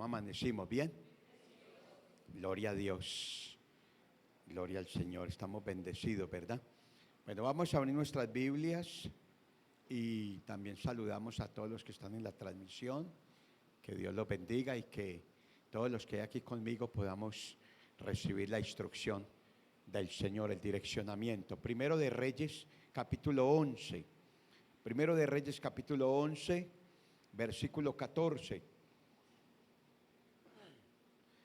¿Cómo amanecimos? ¿Bien? Gloria a Dios. Gloria al Señor. Estamos bendecidos, ¿verdad? Bueno, vamos a abrir nuestras Biblias y también saludamos a todos los que están en la transmisión. Que Dios los bendiga y que todos los que hay aquí conmigo podamos recibir la instrucción del Señor, el direccionamiento. Primero de Reyes, capítulo 11. Primero de Reyes, capítulo 11, versículo 14.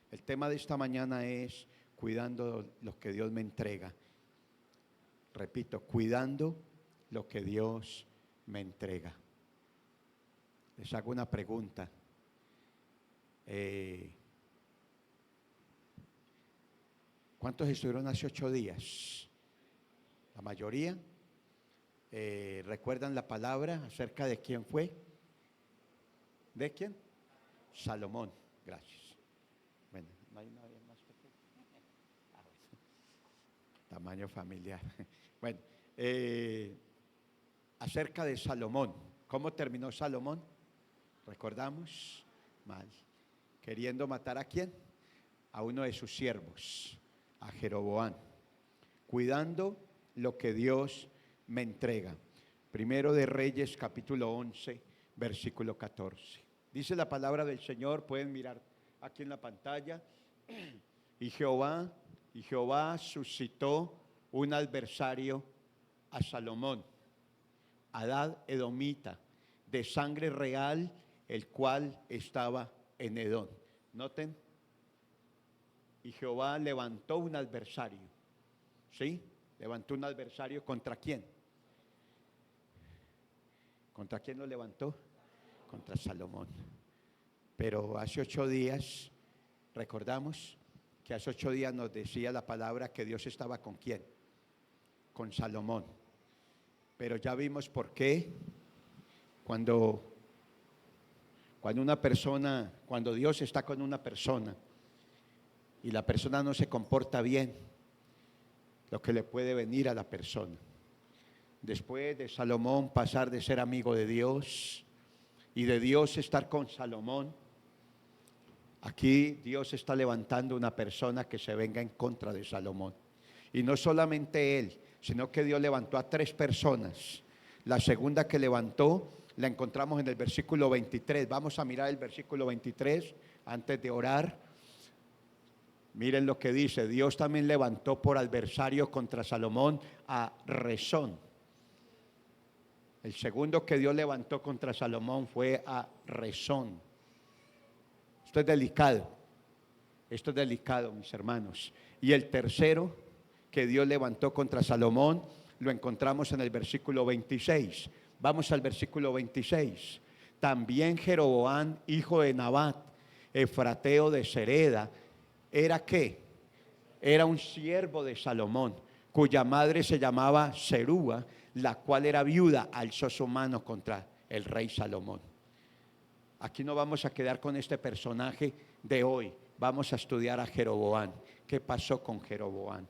El tema de esta mañana es cuidando lo que Dios me entrega. Repito, cuidando lo que Dios me entrega. Les hago una pregunta. ¿Cuántos estuvieron hace 8 días? La mayoría. ¿Recuerdan la palabra acerca de quién fue? ¿De quién? Salomón. Gracias. Bueno, no hay nadie más pequeño. Tamaño familiar. Bueno, acerca de Salomón. ¿Cómo terminó Salomón? ¿Recordamos? Mal. Queriendo matar ¿a quién? A uno de sus siervos, a Jeroboam. Cuidando lo que Dios me entrega. Primero de Reyes, capítulo 11, versículo 14. Dice la palabra del Señor, pueden mirar aquí en la pantalla. Y Jehová suscitó un adversario a Salomón, Hadad Edomita, de sangre real, el cual estaba en Edom. Noten, y Jehová levantó un adversario. ¿Sí? Levantó un adversario ¿contra quién? ¿Contra quién lo levantó? Contra Salomón. Pero hace 8 días, recordamos que hace 8 días nos decía la palabra que Dios estaba ¿con quién? Con Salomón. Pero ya vimos por qué cuando una persona, cuando Dios está con una persona y la persona no se comporta bien, lo que le puede venir a la persona. Después de Salomón pasar de ser amigo de Dios y de Dios estar con Salomón, aquí Dios está levantando una persona que se venga en contra de Salomón. Y no solamente él, sino que Dios levantó a 3 personas. La segunda que levantó la encontramos en el versículo 23. Vamos a mirar el versículo 23 antes de orar. Miren lo que dice. Dios también levantó por adversario contra Salomón a Rezón. El segundo que Dios levantó contra Salomón fue a Rezón. Esto es delicado. Esto es delicado, mis hermanos. Y el tercero que Dios levantó contra Salomón lo encontramos en el versículo 26. Vamos al versículo 26. También Jeroboam, hijo de Nabat, efrateo de Sereda, ¿era qué? Era un siervo de Salomón, cuya madre se llamaba Serúa, la cual era viuda, alzó su mano contra el rey Salomón. Aquí no vamos a quedar con este personaje de hoy, vamos a estudiar a Jeroboam. ¿Qué pasó con Jeroboam?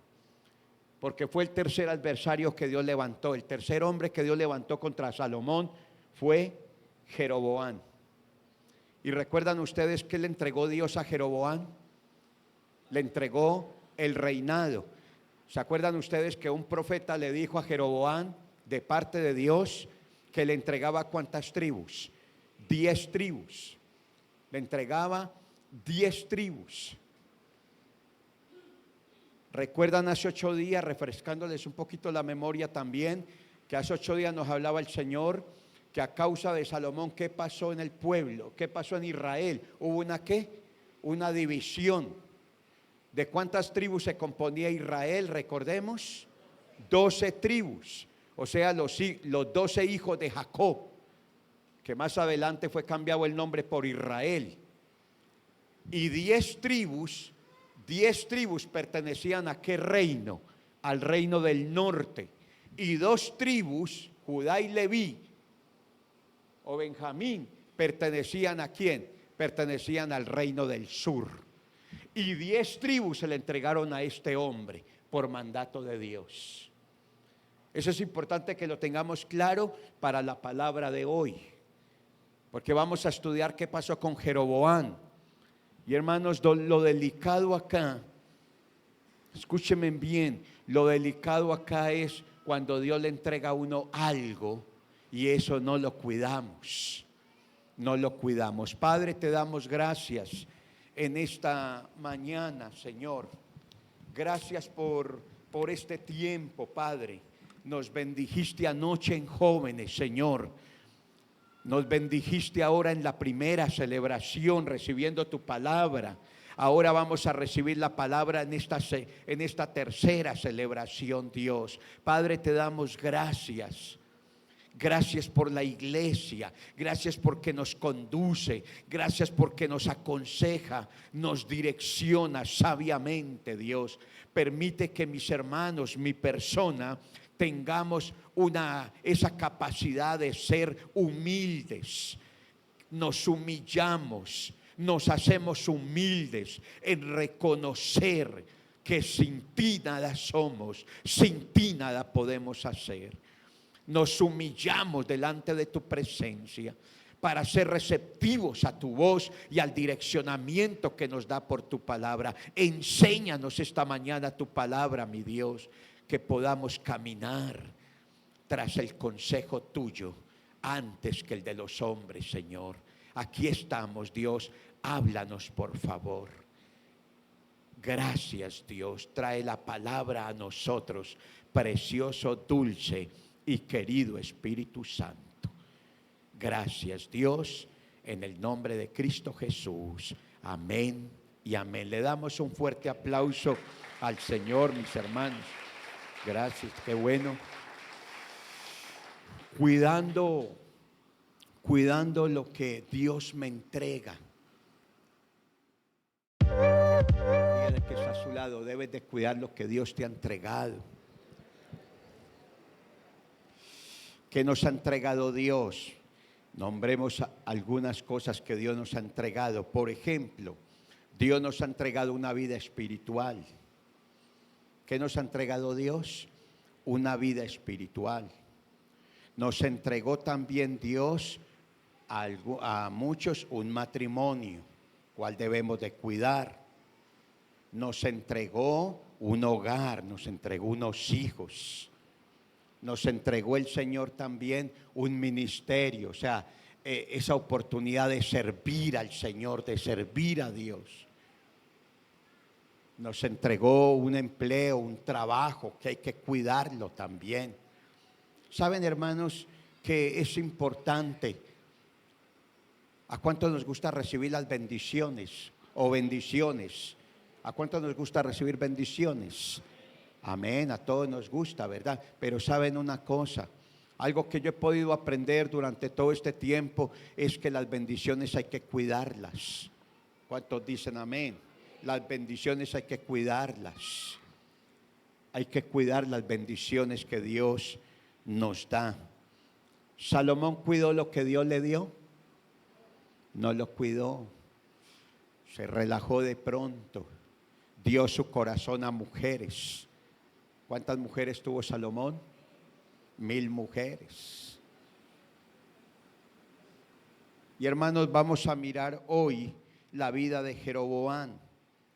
Porque fue el tercer adversario que Dios levantó. El tercer hombre que Dios levantó contra Salomón fue Jeroboam. ¿Y recuerdan ustedes qué le entregó Dios a Jeroboam? Le entregó el reinado. ¿Se acuerdan ustedes que un profeta le dijo a Jeroboam de parte de Dios que le entregaba cuántas tribus? 10 tribus. Le entregaba 10 tribus. Recuerdan hace 8 días, refrescándoles un poquito la memoria también, que hace 8 días nos hablaba el Señor que a causa de Salomón, ¿qué pasó en el pueblo? ¿Qué pasó en Israel? ¿Hubo una qué? Una división. ¿De cuántas tribus se componía Israel? Recordemos, 12 tribus. O sea, los 12 hijos de Jacob, que más adelante fue cambiado el nombre por Israel. Y 10 tribus pertenecían a qué reino? Al reino del norte. Y 2 tribus, Judá y Leví, o Benjamín, pertenecían ¿a quién? Pertenecían al reino del sur. Y 10 tribus se le entregaron a este hombre por mandato de Dios. Eso es importante que lo tengamos claro para la palabra de hoy, porque vamos a estudiar qué pasó con Jeroboam. Y hermanos, lo delicado acá, escúchenme bien, lo delicado acá es cuando Dios le entrega a uno algo y eso no lo cuidamos, no lo cuidamos. Padre, te damos gracias en esta mañana, Señor. Gracias por este tiempo, Padre. Nos bendijiste anoche en jóvenes, Señor. Nos bendijiste ahora en la primera celebración recibiendo tu palabra. Ahora vamos a recibir la palabra en esta tercera celebración, Dios. Padre, te damos gracias. Gracias por la iglesia, gracias porque nos conduce, gracias porque nos aconseja, nos direcciona sabiamente, Dios. Permite que mis hermanos, mi persona, tengamos esa capacidad de ser humildes. Nos humillamos, nos hacemos humildes en reconocer que sin ti nada somos, sin ti nada podemos hacer. Nos humillamos delante de tu presencia para ser receptivos a tu voz y al direccionamiento que nos da por tu palabra. Enséñanos esta mañana tu palabra, mi Dios, que podamos caminar tras el consejo tuyo antes que el de los hombres, Señor. Aquí estamos, Dios, háblanos por favor. Gracias, Dios, trae la palabra a nosotros, precioso, dulce y querido Espíritu Santo. Gracias, Dios, en el nombre de Cristo Jesús. Amén y amén. Le damos un fuerte aplauso al Señor, mis hermanos. Gracias, qué bueno. Cuidando lo que Dios me entrega. Dígale que está a su lado, debes de cuidar lo que Dios te ha entregado. ¿Qué nos ha entregado Dios? Nombremos algunas cosas que Dios nos ha entregado. Por ejemplo, Dios nos ha entregado una vida espiritual. ¿Qué nos ha entregado Dios? Una vida espiritual. Nos entregó también Dios a muchos un matrimonio, cual debemos de cuidar. Nos entregó un hogar, nos entregó unos hijos. Nos entregó el Señor también un ministerio, o sea, esa oportunidad de servir al Señor, de servir a Dios. Nos entregó un empleo, un trabajo que hay que cuidarlo también. Saben, hermanos, que es importante. ¿A cuánto nos gusta recibir las bendiciones o bendiciones? ¿A cuánto nos gusta recibir bendiciones? Amén, a todos nos gusta, ¿verdad? Pero saben una cosa, algo que yo he podido aprender durante todo este tiempo es que las bendiciones hay que cuidarlas. ¿Cuántos dicen amén? Las bendiciones hay que cuidarlas. Hay que cuidar las bendiciones que Dios nos da. ¿Salomón cuidó lo que Dios le dio? No lo cuidó. Se relajó de pronto. Dio su corazón a mujeres. ¿Cuántas mujeres tuvo Salomón? 1000 mujeres. Y hermanos, vamos a mirar hoy la vida de Jeroboam.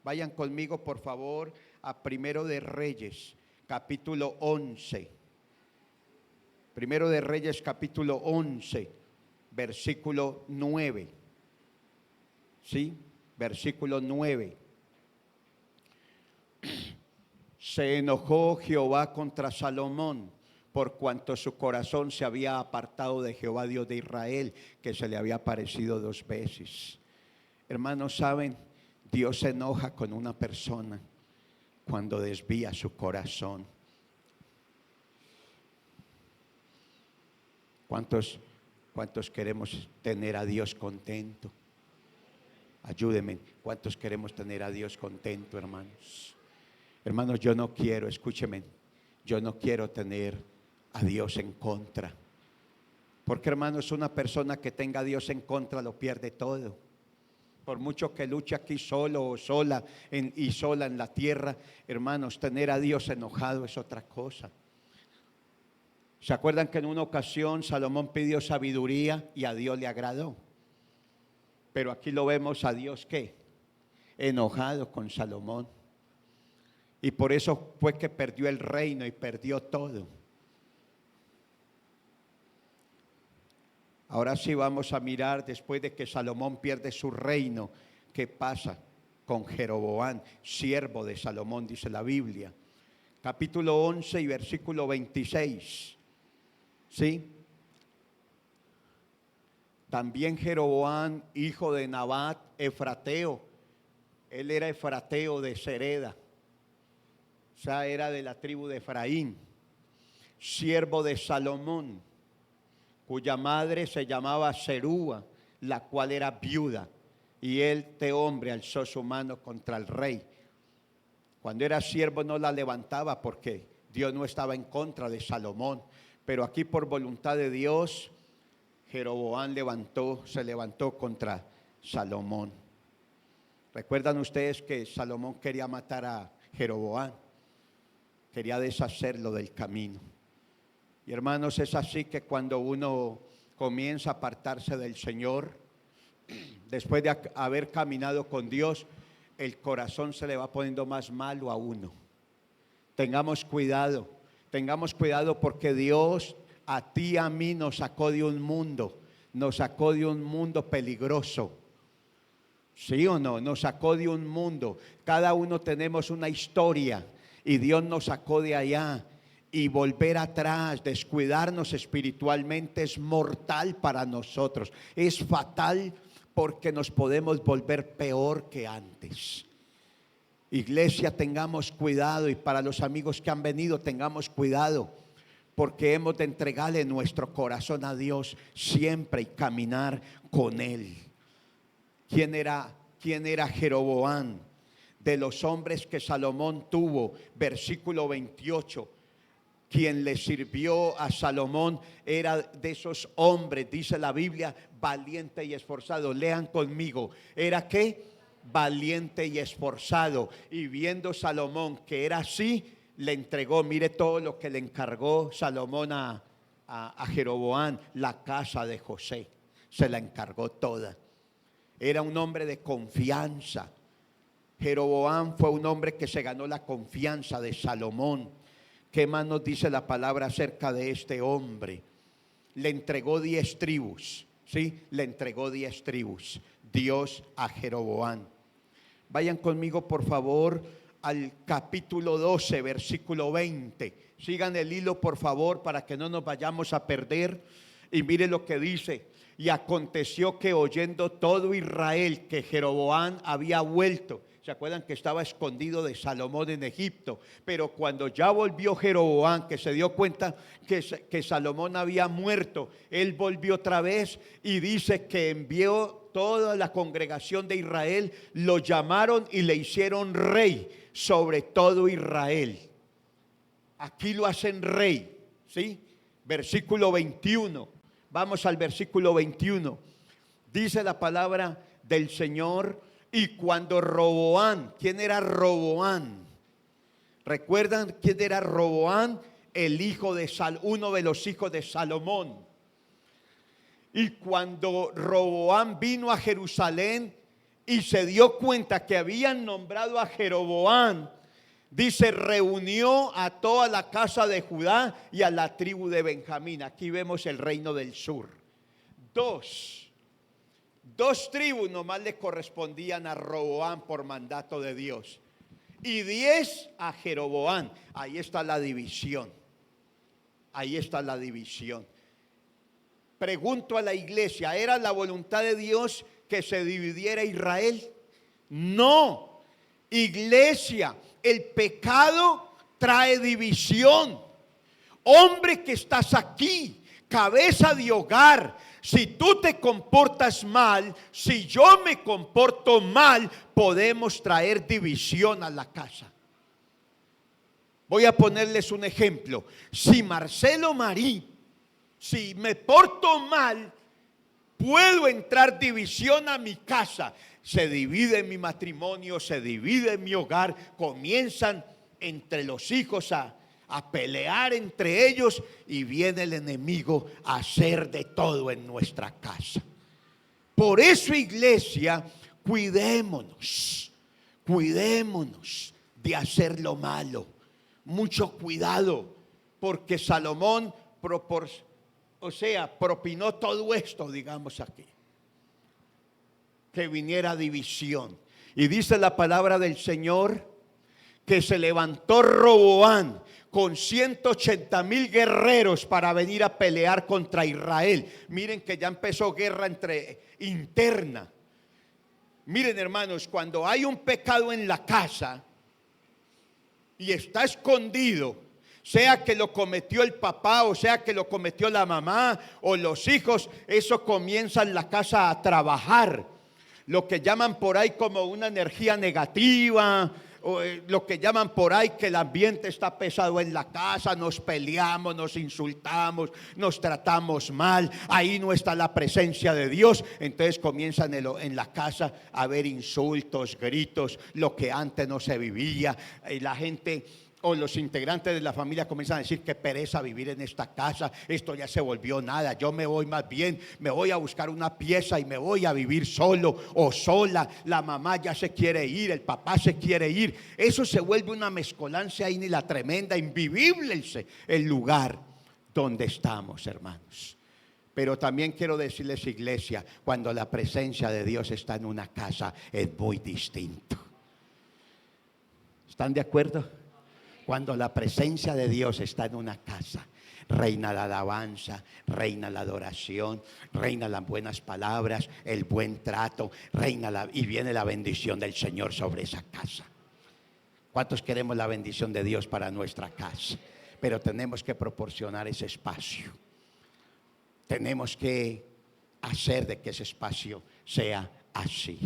Vayan conmigo, por favor, a Primero de Reyes, capítulo 11. Primero de Reyes, capítulo 11, versículo 9. ¿Sí? Versículo 9. Se enojó Jehová contra Salomón, por cuanto su corazón se había apartado de Jehová Dios de Israel, que se le había aparecido 2 veces. Hermanos, ¿saben? Dios se enoja con una persona cuando desvía su corazón. ¿Cuántos queremos tener a Dios contento? Ayúdenme, ¿cuántos queremos tener a Dios contento, hermanos? Hermanos, yo no quiero, escúcheme, yo no quiero tener a Dios en contra. Porque, hermanos, una persona que tenga a Dios en contra lo pierde todo. Por mucho que luche aquí solo o sola en la tierra, hermanos, tener a Dios enojado es otra cosa. ¿Se acuerdan que en una ocasión Salomón pidió sabiduría y a Dios le agradó? Pero aquí lo vemos a Dios, ¿qué? enojado con Salomón. Y por eso fue que perdió el reino y perdió todo. Ahora sí vamos a mirar, después de que Salomón pierde su reino, ¿qué pasa con Jeroboam, siervo de Salomón? Dice la Biblia. Capítulo 11 y versículo 26. ¿Sí? También Jeroboam, hijo de Nabat, efrateo. Él era efrateo de Sereda. O sea, era de la tribu de Efraín. Siervo de Salomón, cuya madre se llamaba Serúa, la cual era viuda. Y este hombre alzó su mano contra el rey. Cuando era siervo no la levantaba porque Dios no estaba en contra de Salomón. Pero aquí por voluntad de Dios, Jeroboam se levantó contra Salomón. ¿Recuerdan ustedes que Salomón quería matar a Jeroboam? Quería deshacerlo del camino. Y hermanos, es así que cuando uno comienza a apartarse del Señor, después de haber caminado con Dios, el corazón se le va poniendo más malo a uno. Tengamos cuidado porque Dios a ti y a mí nos sacó de un mundo peligroso. ¿Sí o no? Nos sacó de un mundo. Cada uno tenemos una historia y Dios nos sacó de allá. Y volver atrás, descuidarnos espiritualmente es mortal para nosotros. Es fatal porque nos podemos volver peor que antes. Iglesia, tengamos cuidado, y para los amigos que han venido, tengamos cuidado, porque hemos de entregarle nuestro corazón a Dios siempre y caminar con Él. ¿Quién era Jeroboam? De los hombres que Salomón tuvo, versículo 28. Quien le sirvió a Salomón era de esos hombres, dice la Biblia, valiente y esforzado. Lean conmigo. ¿Era qué? Valiente y esforzado. Y viendo Salomón que era así, le entregó, mire todo lo que le encargó Salomón a Jeroboam, la casa de José. Se la encargó toda. Era un hombre de confianza. Jeroboam fue un hombre que se ganó la confianza de Salomón. ¿Qué más nos dice la palabra acerca de este hombre? Le entregó 10 tribus, ¿sí? Le entregó 10 tribus, Dios a Jeroboam. Vayan conmigo, por favor, al capítulo 12, versículo 20. Sigan el hilo, por favor, para que no nos vayamos a perder. Y mire lo que dice. Y aconteció que oyendo todo Israel que Jeroboam había vuelto. ¿Se acuerdan que estaba escondido de Salomón en Egipto? Pero cuando ya volvió Jeroboam, que se dio cuenta que Salomón había muerto, él volvió otra vez y dice que envió toda la congregación de Israel, lo llamaron y le hicieron rey sobre todo Israel. Aquí lo hacen rey, ¿sí? Versículo 21. Vamos al versículo 21. Dice la palabra del Señor. Y cuando Roboam, ¿quién era Roboam? ¿Recuerdan quién era Roboam? El hijo de uno de los hijos de Salomón. Y cuando Roboam vino a Jerusalén y se dio cuenta que habían nombrado a Jeroboam, dice, reunió a toda la casa de Judá y a la tribu de Benjamín. Aquí vemos el reino del sur. Dos tribus nomás le correspondían a Roboam por mandato de Dios. Y 10 a Jeroboam. Ahí está la división. Ahí está la división. Pregunto a la iglesia, ¿era la voluntad de Dios que se dividiera Israel? No. Iglesia, el pecado trae división. Hombre que estás aquí, cabeza de hogar, si tú te comportas mal, si yo me comporto mal, podemos traer división a la casa. Voy a ponerles un ejemplo. Si Marcelo Marí, si me porto mal, puedo entrar división a mi casa. Se divide mi matrimonio, se divide mi hogar, comienzan entre los hijos a pelear entre ellos y viene el enemigo a hacer de todo en nuestra casa. Por eso, iglesia, cuidémonos. Cuidémonos de hacer lo malo. Mucho cuidado, porque Salomón propinó todo esto, digamos aquí, que viniera división. Y dice la palabra del Señor que se levantó Roboán con 180,000 guerreros para venir a pelear contra Israel. Miren que ya empezó guerra interna. Miren, hermanos, cuando hay un pecado en la casa y está escondido, sea que lo cometió el papá, o sea que lo cometió la mamá o los hijos, eso comienza en la casa a trabajar. Lo que llaman por ahí como una energía negativa, o lo que llaman por ahí que el ambiente está pesado en la casa, nos peleamos, nos insultamos, nos tratamos mal, ahí no está la presencia de Dios. Entonces comienzan en la casa a haber insultos, gritos, lo que antes no se vivía, y la gente o los integrantes de la familia comienzan a decir: qué pereza vivir en esta casa, esto ya se volvió nada, yo me voy, más bien me voy a buscar una pieza y me voy a vivir solo o sola. La mamá ya se quiere ir, el papá se quiere ir. Eso se vuelve una mezcolanza ahí, ni la tremenda, invivible el lugar donde estamos, hermanos. Pero también quiero decirles, iglesia, cuando la presencia de Dios está en una casa es muy distinto. ¿Están de acuerdo? Cuando la presencia de Dios está en una casa, reina la alabanza, reina la adoración, reina las buenas palabras, el buen trato, y viene la bendición del Señor sobre esa casa. ¿Cuántos queremos la bendición de Dios para nuestra casa? Pero tenemos que proporcionar ese espacio. Tenemos que hacer de que ese espacio sea así.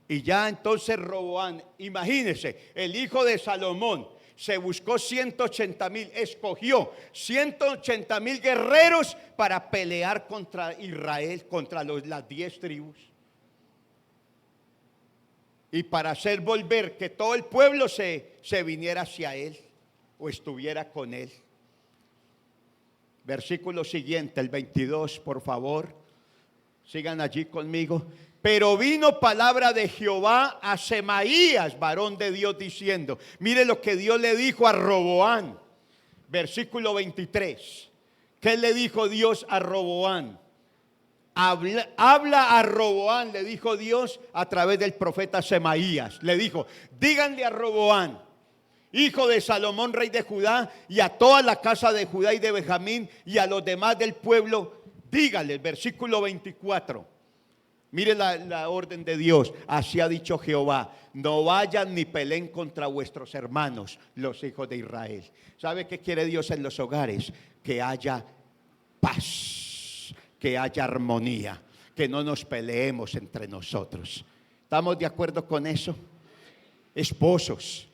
Y ya entonces Roboán, imagínense, el hijo de Salomón, se buscó 180,000, escogió 180,000 guerreros para pelear contra Israel, contra las 10 tribus. Y para hacer volver que todo el pueblo se viniera hacia él o estuviera con él. Versículo siguiente, el 22, por favor. Sigan allí conmigo. Pero vino palabra de Jehová a Semaías, varón de Dios, diciendo: mire lo que Dios le dijo a Roboán. Versículo 23. ¿Qué le dijo Dios a Roboán? Habla a Roboán, le dijo Dios a través del profeta Semaías. Le dijo: díganle a Roboán, hijo de Salomón, rey de Judá, y a toda la casa de Judá y de Benjamín, y a los demás del pueblo, díganle, versículo 24. Mire la orden de Dios. Así ha dicho Jehová: no vayan ni peleen contra vuestros hermanos, los hijos de Israel. ¿Sabe qué quiere Dios en los hogares? Que haya paz, que haya armonía, que no nos peleemos entre nosotros. ¿Estamos de acuerdo con eso? Esposos,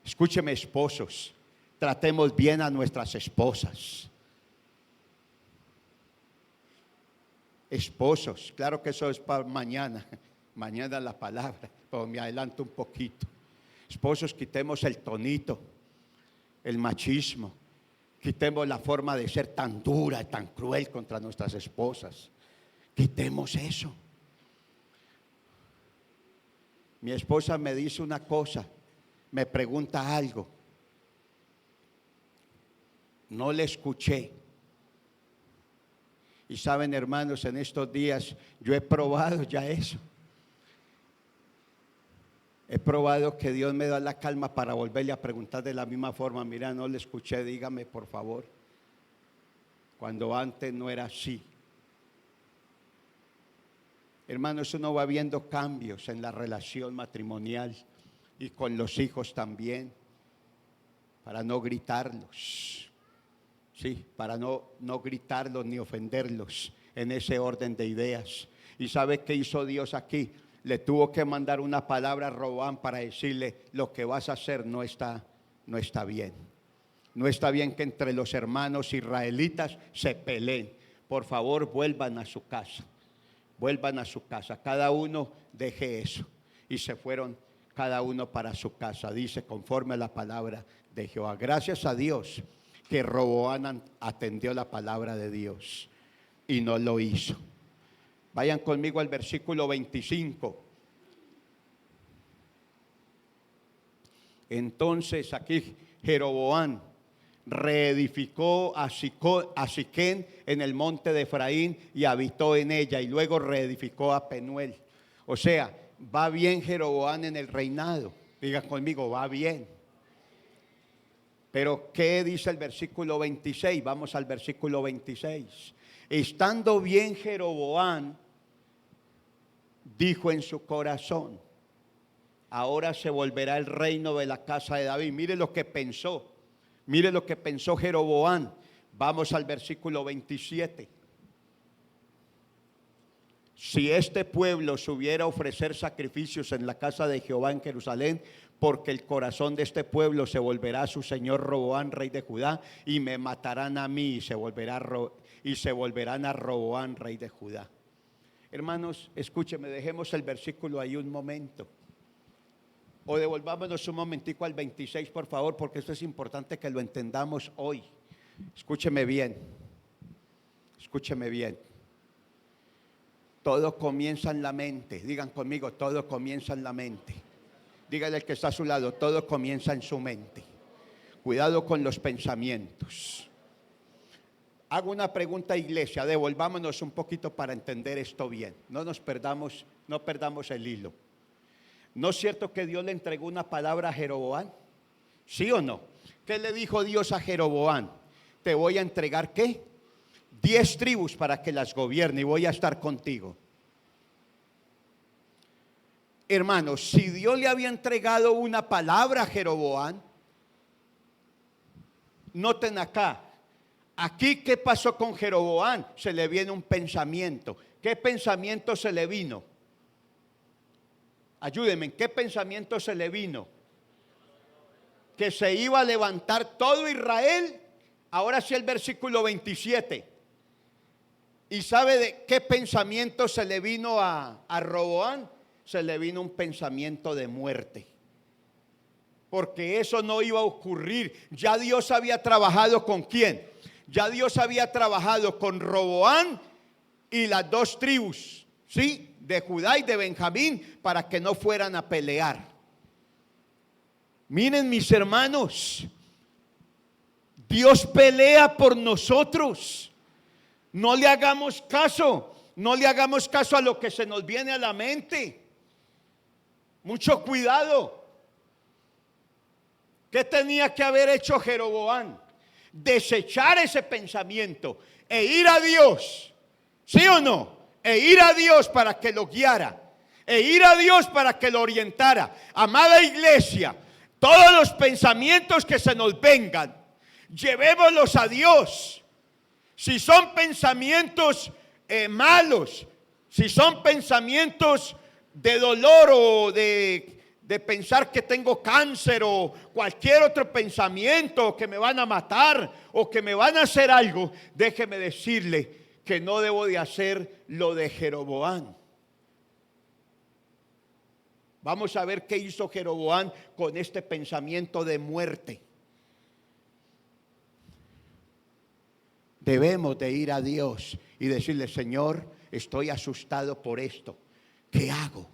escúcheme, esposos, tratemos bien a nuestras esposas. Esposos, claro que eso es para mañana la palabra, pero me adelanto un poquito. Esposos, quitemos el tonito, el machismo, quitemos la forma de ser tan dura, tan cruel contra nuestras esposas. Quitemos eso. Mi esposa me dice una cosa, me pregunta algo, no le escuché. Y saben, hermanos, en estos días yo he probado ya eso. He probado que Dios me da la calma para volverle a preguntar de la misma forma: mira, no le escuché, dígame por favor, cuando antes no era así. Hermanos, uno va viendo cambios en la relación matrimonial y con los hijos también, para no gritarlos. Sí, para no gritarlos ni ofenderlos en ese orden de ideas. ¿Y sabe qué hizo Dios aquí? Le tuvo que mandar una palabra a Roboán para decirle: lo que vas a hacer no está bien. No está bien que entre los hermanos israelitas se peleen. Por favor, vuelvan a su casa. Vuelvan a su casa. Cada uno deje eso. Y se fueron cada uno para su casa. Dice, conforme a la palabra de Jehová. Gracias a Dios que Roboán atendió la palabra de Dios y no lo hizo. Vayan conmigo al versículo 25. Entonces aquí Jeroboam reedificó a Siquén en el monte de Efraín y habitó en ella, y luego reedificó a Penuel. O sea, va bien Jeroboam en el reinado. Diga conmigo, va bien. Pero ¿qué dice el versículo 26? Vamos al versículo 26. Estando bien Jeroboam, dijo en su corazón: ahora se volverá el reino de la casa de David. Mire lo que pensó. Mire lo que pensó Jeroboam. Vamos al versículo 27. Si este pueblo subiera a ofrecer sacrificios en la casa de Jehová en Jerusalén, porque el corazón de este pueblo se volverá a su señor Roboam, rey de Judá, y me matarán a mí, y se volverán a Roboam, rey de Judá. Hermanos, escúcheme, dejemos el versículo ahí un momento. O devolvámonos un momentico al 26, por favor, porque esto es importante que lo entendamos hoy. Escúcheme bien. Escúcheme bien. Todo comienza en la mente. Digan conmigo, todo comienza en la mente. Dígale al que está a su lado, todo comienza en su mente. Cuidado con los pensamientos. Hago una pregunta, iglesia, devolvámonos un poquito para entender esto bien. No perdamos el hilo. ¿No es cierto que Dios le entregó una palabra a Jeroboam? ¿Sí o no? ¿Qué le dijo Dios a Jeroboam? Te voy a entregar, ¿qué? 10 tribus para que las gobierne y voy a estar contigo. Hermanos, si Dios le había entregado una palabra a Jeroboam, noten acá. Aquí, ¿qué pasó con Jeroboam? Se le viene un pensamiento. ¿Qué pensamiento se le vino? Ayúdenme, ¿qué pensamiento se le vino? Que se iba a levantar todo Israel. Ahora sí el versículo 27. ¿Y sabe de qué pensamiento se le vino a Roboam? Se le vino un pensamiento de muerte. Porque eso no iba a ocurrir. Ya Dios había trabajado ¿con quién? Ya Dios había trabajado con Roboam y las 2 tribus, ¿sí? De Judá y de Benjamín, para que no fueran a pelear. Miren, mis hermanos, Dios pelea por nosotros. No le hagamos caso a lo que se nos viene a la mente. Mucho cuidado. ¿Qué tenía que haber hecho Jeroboam? Desechar ese pensamiento e ir a Dios. ¿Sí o no? E ir a Dios para que lo guiara, e ir a Dios para que lo orientara. Amada iglesia, todos los pensamientos que se nos vengan, llevémoslos a Dios. Si son pensamientos malos, si son pensamientos de dolor o de pensar que tengo cáncer o cualquier otro pensamiento, que me van a matar o que me van a hacer algo, déjeme decirle que no debo de hacer lo de Jeroboam. Vamos a ver qué hizo Jeroboam con este pensamiento de muerte. Debemos de ir a Dios y decirle: Señor, estoy asustado por esto. ¿Qué hago?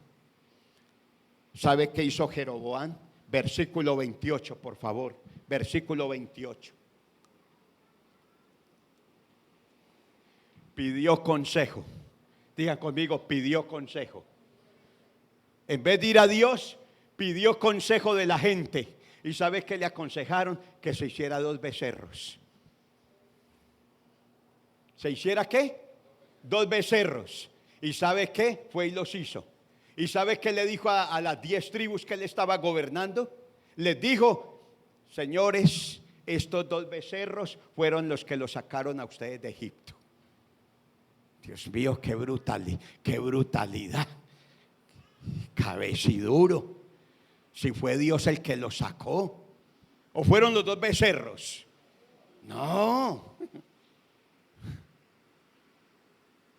¿Sabe qué hizo Jeroboam? Versículo 28, por favor. Versículo 28. Pidió consejo. Digan conmigo, pidió consejo. En vez de ir a Dios, pidió consejo de la gente. ¿Y sabes qué le aconsejaron? Que se hiciera 2 becerros. ¿Se hiciera qué? 2 becerros. ¿Y sabe qué? Fue y los hizo. ¿Y sabe qué le dijo a las 10 tribus que él estaba gobernando? Les dijo: señores, estos 2 becerros fueron los que los sacaron a ustedes de Egipto. Dios mío, qué brutalidad. Cabeciduro. Si fue Dios el que los sacó. ¿O fueron los 2 becerros? No.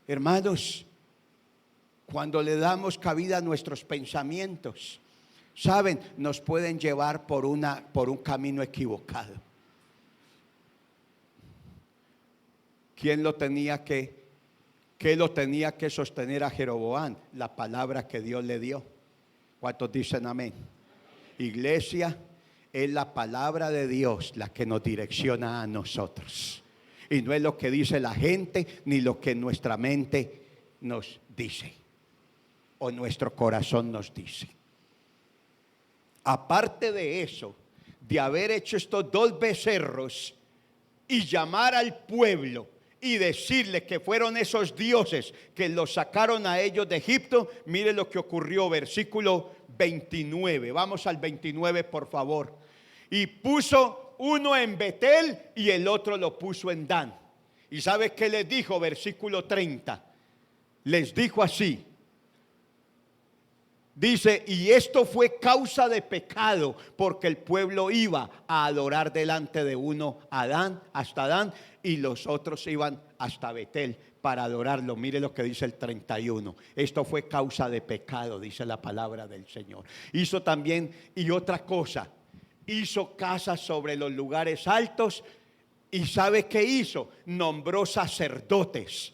Hermanos, cuando le damos cabida a nuestros pensamientos, saben, nos pueden llevar por un camino equivocado. ¿Qué lo tenía que sostener a Jeroboam? La palabra que Dios le dio. ¿Cuántos dicen amén? Iglesia, Es la palabra de Dios la que nos direcciona a nosotros. Y no es lo que dice la gente, ni lo que nuestra mente nos dice o nuestro corazón nos dice. Aparte de eso, de haber hecho estos 2 becerros y llamar al pueblo y decirle que fueron esos dioses que los sacaron a ellos de Egipto, mire lo que ocurrió, versículo 29. Vamos al 29, por favor. Y puso uno en Betel y el otro lo puso en Dan. ¿Y sabe qué les dijo? Versículo 30. Les dijo así. Dice, y esto fue causa de pecado, porque el pueblo iba a adorar delante de uno a Dan, hasta Dan, y los otros iban hasta Betel para adorarlo. Mire lo que dice el 31. Esto fue causa de pecado, dice la palabra del Señor. Hizo también, y otra cosa, hizo casas sobre los lugares altos. ¿Y sabe qué hizo? Nombró sacerdotes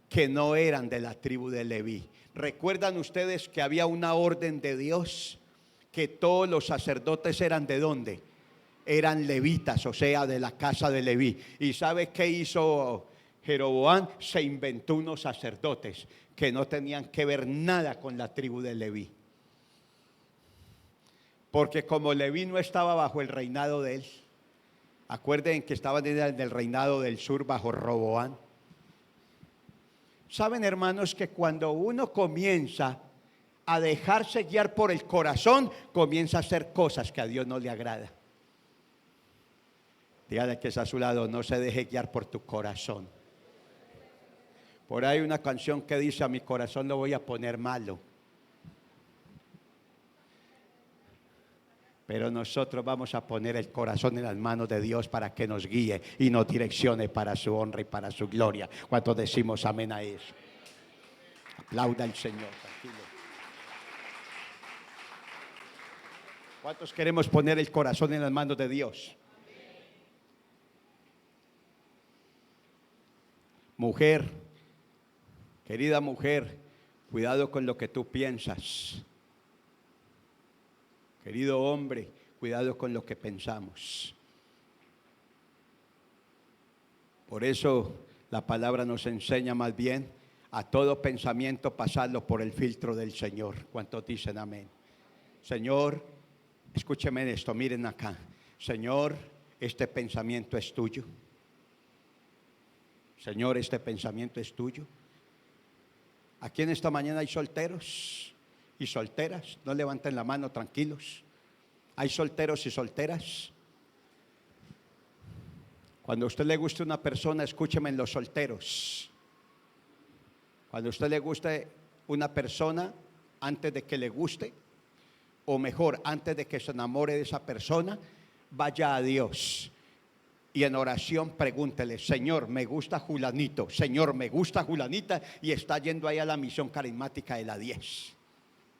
que no eran de la tribu de Leví. ¿Recuerdan ustedes que había una orden de Dios? Que todos los sacerdotes eran ¿de dónde? Eran levitas, o sea, de la casa de Leví. ¿Y sabe qué hizo Jeroboam? Se inventó unos sacerdotes que no tenían que ver nada con la tribu de Leví. Porque como Leví no estaba bajo el reinado de él, acuerden que estaban en el reinado del sur bajo Roboam. Saben, hermanos, que cuando uno comienza a dejarse guiar por el corazón, comienza a hacer cosas que a Dios no le agrada. Dígale que es a su lado, no se deje guiar por tu corazón. Por ahí hay una canción que dice, a mi corazón lo voy a poner malo. Pero nosotros vamos a poner el corazón en las manos de Dios para que nos guíe y nos direccione para su honra y para su gloria. ¿Cuántos decimos amén a eso? Aplauda al Señor, tranquilo. ¿Cuántos queremos poner el corazón en las manos de Dios? Mujer, querida mujer, cuidado con lo que tú piensas. Querido hombre, cuidado con lo que pensamos. Por eso la palabra nos enseña más bien a todo pensamiento pasarlo por el filtro del Señor. ¿Cuántos dicen amén? Señor, escúcheme esto, miren acá. Señor, este pensamiento es tuyo. Señor, este pensamiento es tuyo. Aquí en esta mañana hay solteros y solteras. No levanten la mano, tranquilos. Hay solteros y solteras. Cuando a usted le guste una persona, escúcheme, en los solteros. Cuando a usted le guste una persona, antes de que le guste, o mejor, antes de que se enamore de esa persona, vaya a Dios y en oración pregúntele: Señor, me gusta Julanito, Señor, me gusta Julanita, y está yendo ahí a la misión carismática de la 10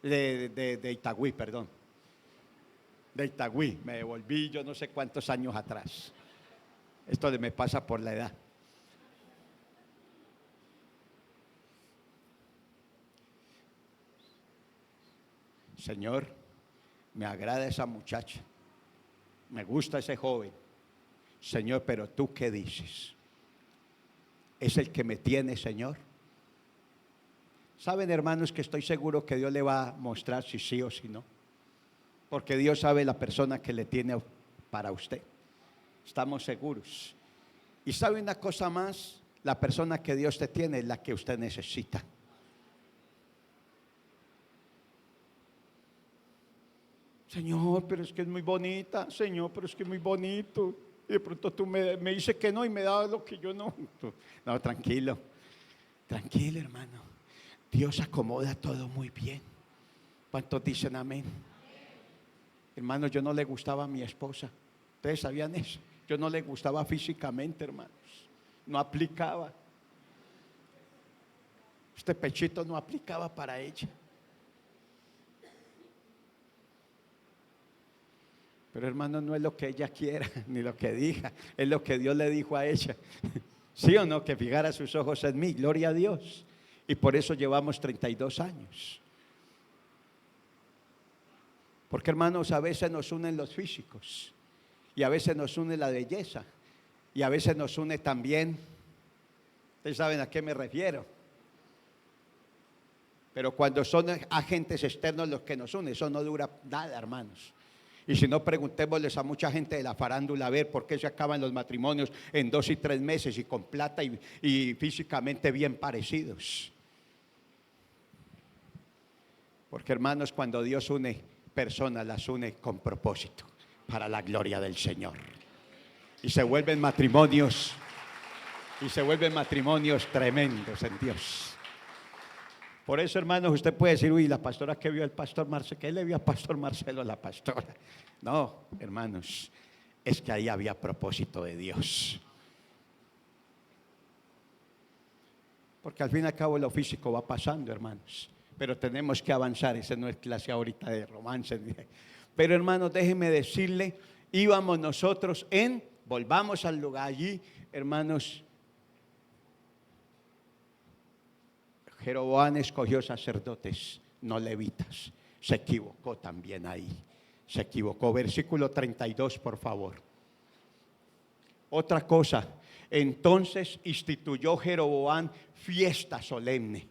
de Itagüí, perdón, de Itagüí. Me devolví yo no sé cuántos años atrás. Esto me pasa por la edad. Señor, me agrada esa muchacha, me gusta ese joven. Señor, pero ¿tú qué dices? ¿Es el que me tiene, Señor? Saben, hermanos, que estoy seguro que Dios le va a mostrar si sí o si no, porque Dios sabe la persona que le tiene para usted. Estamos seguros. Y sabe una cosa más, la persona que Dios te tiene es la que usted necesita. Señor, pero es que es muy bonita. Señor, pero es que es muy bonito. Y de pronto tú me dices que no y me das lo que yo no. No, tranquilo, tranquilo, hermano. Dios acomoda todo muy bien. ¿Cuántos dicen amén? Hermano, yo no le gustaba a mi esposa. ¿Ustedes sabían eso? Yo no le gustaba físicamente, hermanos. No aplicaba. Este pechito no aplicaba para ella. Pero, hermano, no es lo que ella quiera ni lo que diga, es lo que Dios le dijo a ella. ¿Sí o no? Que fijara sus ojos en mí, gloria a Dios. Y por eso llevamos 32 años. Porque hermanos, a veces nos unen los físicos y a veces nos une la belleza y a veces nos une también, ustedes saben a qué me refiero. Pero cuando son agentes externos los que nos unen, eso no dura nada, hermanos. Y si no, preguntémosles a mucha gente de la farándula a ver por qué se acaban los matrimonios en 2 y 3 meses y con plata y físicamente bien parecidos. Porque hermanos, cuando Dios une personas, las une con propósito, para la gloria del Señor. Y se vuelven matrimonios tremendos en Dios. Por eso, hermanos, usted puede decir, uy, la pastora que vio al pastor Marcelo, ¿qué le vio al pastor Marcelo a la pastora? No, hermanos, es que ahí había propósito de Dios. Porque al fin y al cabo lo físico va pasando, hermanos. Pero tenemos que avanzar, esa no es clase ahorita de romance. Pero hermanos, déjenme decirle, íbamos nosotros volvamos al lugar allí, hermanos. Jeroboam escogió sacerdotes, no levitas. Se equivocó también ahí. Se equivocó. Versículo 32, por favor. Otra cosa. Entonces instituyó Jeroboam fiesta solemne.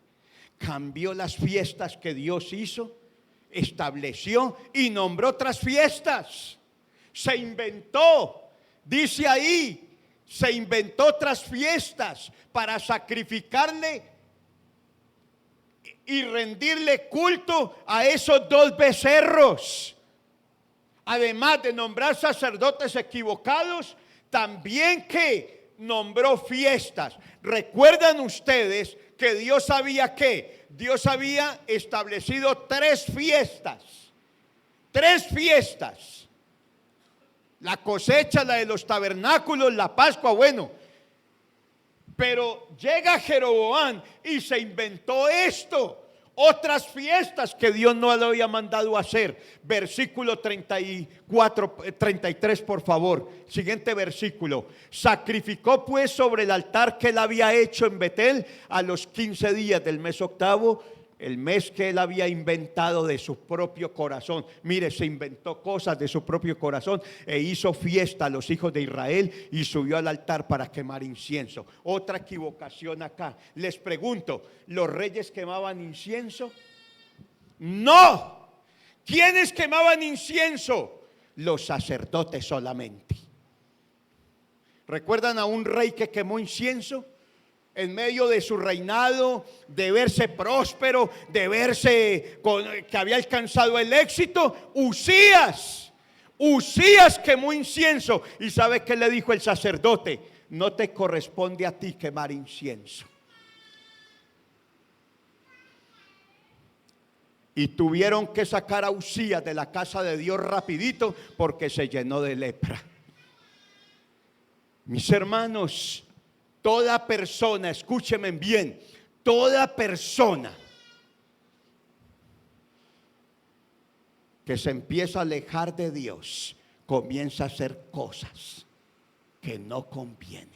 Cambió las fiestas que Dios hizo, estableció y nombró otras fiestas. Se inventó, dice ahí, se inventó otras fiestas para sacrificarle y rendirle culto a esos 2 becerros. Además de nombrar sacerdotes equivocados, también que nombró fiestas. ¿Recuerdan ustedes que Dios había Dios había establecido 3 fiestas? 3 fiestas. La cosecha, la de los tabernáculos, la Pascua, bueno. Pero llega Jeroboam y se inventó esto, otras fiestas que Dios no le había mandado a hacer. Versículo 33, por favor. Siguiente versículo. Sacrificó pues sobre el altar que él había hecho en Betel a los 15 días del mes octavo, el mes que él había inventado de su propio corazón. Mire, se inventó cosas de su propio corazón e hizo fiesta a los hijos de Israel y subió al altar para quemar incienso. Otra equivocación acá. Les pregunto, ¿los reyes quemaban incienso? No. ¿Quiénes quemaban incienso? Los sacerdotes solamente. ¿Recuerdan a un rey que quemó incienso? En medio de su reinado, de verse próspero, de verse que había alcanzado el éxito, Usías quemó incienso. ¿Y sabe qué le dijo el sacerdote? No te corresponde a ti quemar incienso. Y tuvieron que sacar a Usías de la casa de Dios rapidito porque se llenó de lepra. Mis hermanos, toda persona, escúchenme bien, toda persona que se empieza a alejar de Dios comienza a hacer cosas que no convienen,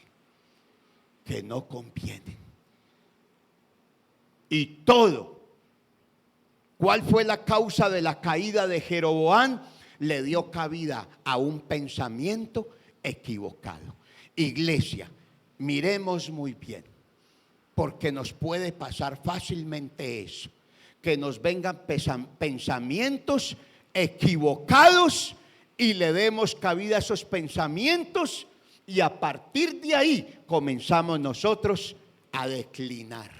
Y todo, ¿cuál fue la causa de la caída de Jeroboam? Le dio cabida a un pensamiento equivocado. Iglesia, miremos muy bien, porque nos puede pasar fácilmente eso, que nos vengan pensamientos equivocados y le demos cabida a esos pensamientos y a partir de ahí comenzamos nosotros a declinar.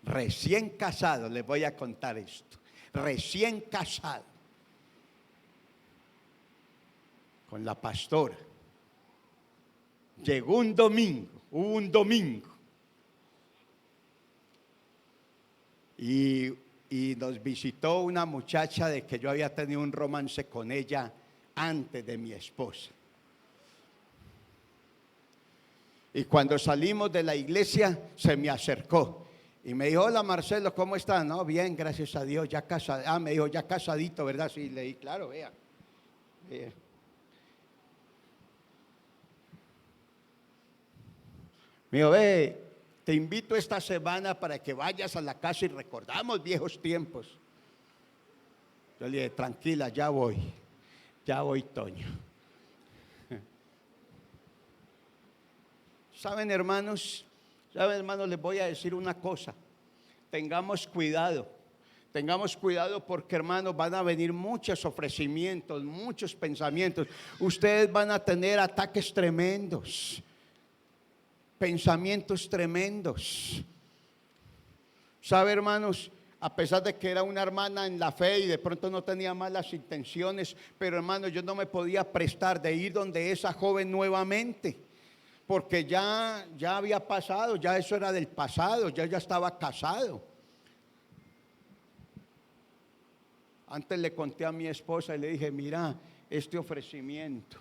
Recién casado, les voy a contar esto, recién casado con la pastora. Llegó hubo un domingo y nos visitó una muchacha de que yo había tenido un romance con ella antes de mi esposa. Y cuando salimos de la iglesia se me acercó y me dijo: hola Marcelo, ¿cómo estás? No, bien, gracias a Dios, ya casado. Me dijo: ya casadito, ¿verdad? Sí, le dije, claro, vea. Me dijo: ve, Te invito esta semana para que vayas a la casa y recordamos viejos tiempos. Yo le dije, tranquila, ya voy, Toño. ¿Saben, hermanos? Les voy a decir una cosa. Tengamos cuidado porque, hermanos, van a venir muchos ofrecimientos, muchos pensamientos. Ustedes van a tener ataques tremendos, pensamientos tremendos. ¿Sabe, hermanos? A pesar de que era una hermana en la fe y de pronto no tenía malas intenciones, pero, hermanos, yo no me podía prestar de ir donde esa joven nuevamente, porque ya había pasado, ya eso era del pasado, ya estaba casado. Antes le conté a mi esposa y le dije, mira este ofrecimiento,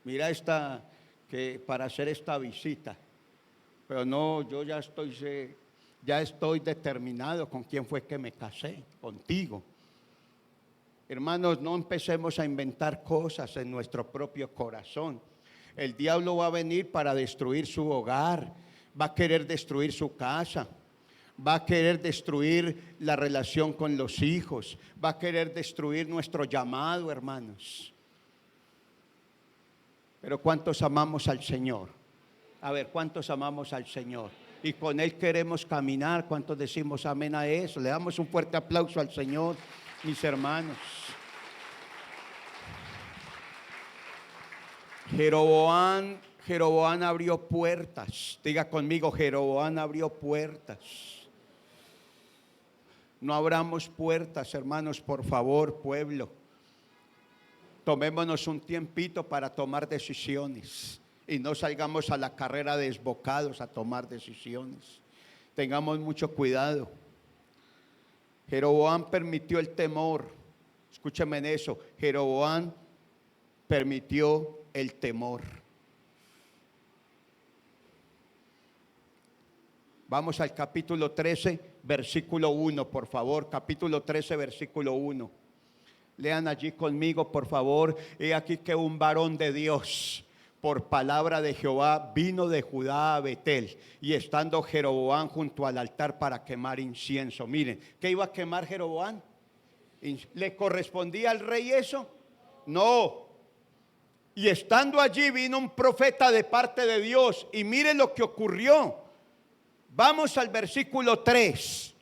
mira para hacer esta visita. Pero no, yo ya estoy determinado con quién fue que me casé, contigo. Hermanos, no empecemos a inventar cosas en nuestro propio corazón. El diablo va a venir para destruir su hogar, va a querer destruir su casa, va a querer destruir la relación con los hijos, va a querer destruir nuestro llamado, hermanos. Pero ¿cuántos amamos al Señor? A ver, ¿cuántos amamos al Señor? Y con Él queremos caminar. ¿Cuántos decimos amén a eso? Le damos un fuerte aplauso al Señor, mis hermanos. Jeroboam abrió puertas. Diga conmigo, Jeroboam abrió puertas. No abramos puertas, hermanos, por favor, pueblo. Tomémonos un tiempito para tomar decisiones y no salgamos a la carrera desbocados a tomar decisiones. Tengamos mucho cuidado. Jeroboam permitió el temor. Escúchame en eso. Jeroboam permitió el temor. Vamos al capítulo 13, versículo 1, por favor. Capítulo 13, versículo 1. Lean allí conmigo, por favor. He aquí que un varón de Dios, por palabra de Jehová, vino de Judá a Betel, y estando Jeroboam junto al altar para quemar incienso. Miren, ¿qué iba a quemar Jeroboam? ¿Le correspondía al rey eso? No. Y estando allí vino un profeta de parte de Dios, y miren lo que ocurrió. Vamos al versículo 3.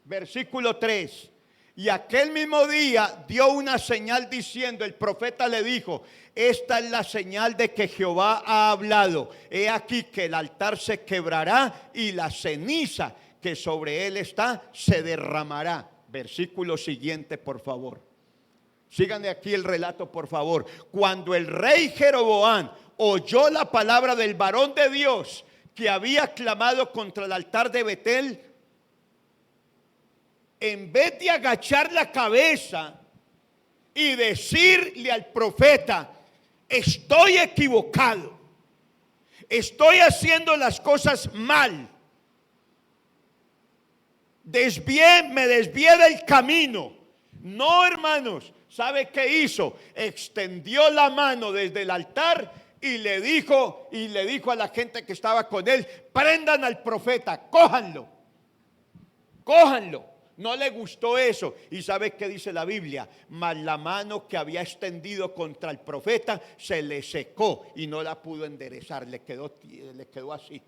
Versículo 3. Y aquel mismo día dio una señal diciendo, el profeta le dijo, esta es la señal de que Jehová ha hablado. He aquí que el altar se quebrará y la ceniza que sobre él está se derramará. Versículo siguiente, por favor. Síganme aquí el relato, por favor. Cuando el rey Jeroboam oyó la palabra del varón de Dios que había clamado contra el altar de Betel, en vez de agachar la cabeza y decirle al profeta, estoy equivocado, estoy haciendo las cosas mal, me desvié del camino. No, hermanos, ¿sabe qué hizo? Extendió la mano desde el altar y le dijo a la gente que estaba con él, prendan al profeta, cójanlo. No le gustó eso. ¿Y sabe qué dice la Biblia? Mas la mano que había extendido contra el profeta se le secó y no la pudo enderezar, le quedó así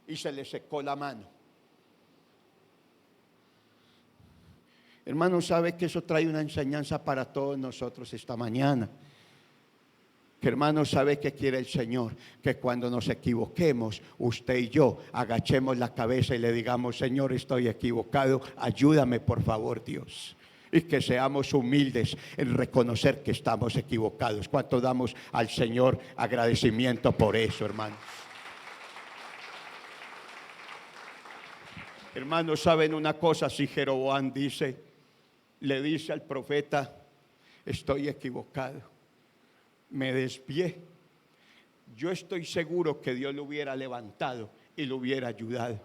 y se le secó la mano. Hermano, ¿sabe que eso trae una enseñanza para todos nosotros esta mañana? Que, hermano, ¿sabe qué quiere el Señor? Que cuando nos equivoquemos, usted y yo agachemos la cabeza y le digamos, Señor, estoy equivocado, ayúdame por favor, Dios. Y que seamos humildes en reconocer que estamos equivocados. ¿Cuánto damos al Señor agradecimiento por eso, hermanos? Hermanos, ¿saben una cosa? Si Jeroboam le dice al profeta, estoy equivocado, me desvié, yo estoy seguro que Dios lo hubiera levantado y lo hubiera ayudado,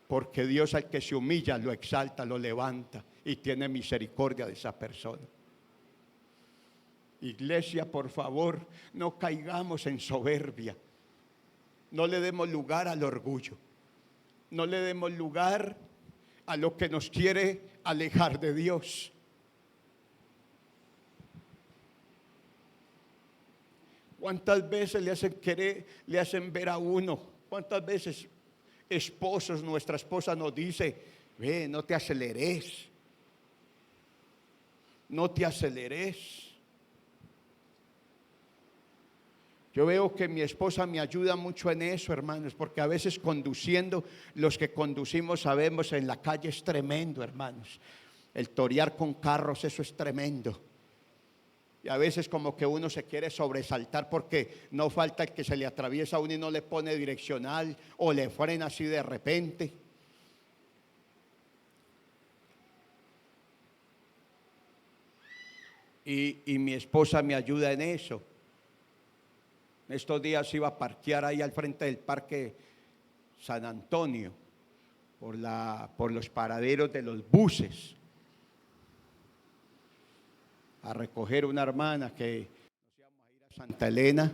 porque Dios al que se humilla lo exalta, lo levanta y tiene misericordia de esa persona. Iglesia, por favor, no caigamos en soberbia, no le demos lugar al orgullo. no le demos lugar a lo que nos quiere alejar de Dios. ¿Cuántas veces le hacen ver a uno? ¿Cuántas veces esposos, nuestra esposa nos dice, ve, no te aceleres, no te aceleres? Yo veo que mi esposa me ayuda mucho en eso, hermanos, porque a veces conduciendo, los que conducimos sabemos, en la calle es tremendo, hermanos. El torear con carros, eso es tremendo. Y a veces como que uno se quiere sobresaltar porque no falta el que se le atraviesa a uno y no le pone direccional o le frena así de repente. Y mi esposa me ayuda en eso. Estos días iba a parquear ahí al frente del Parque San Antonio, por los paraderos de los buses, a recoger una hermana que nos íbamos a ir a Santa Elena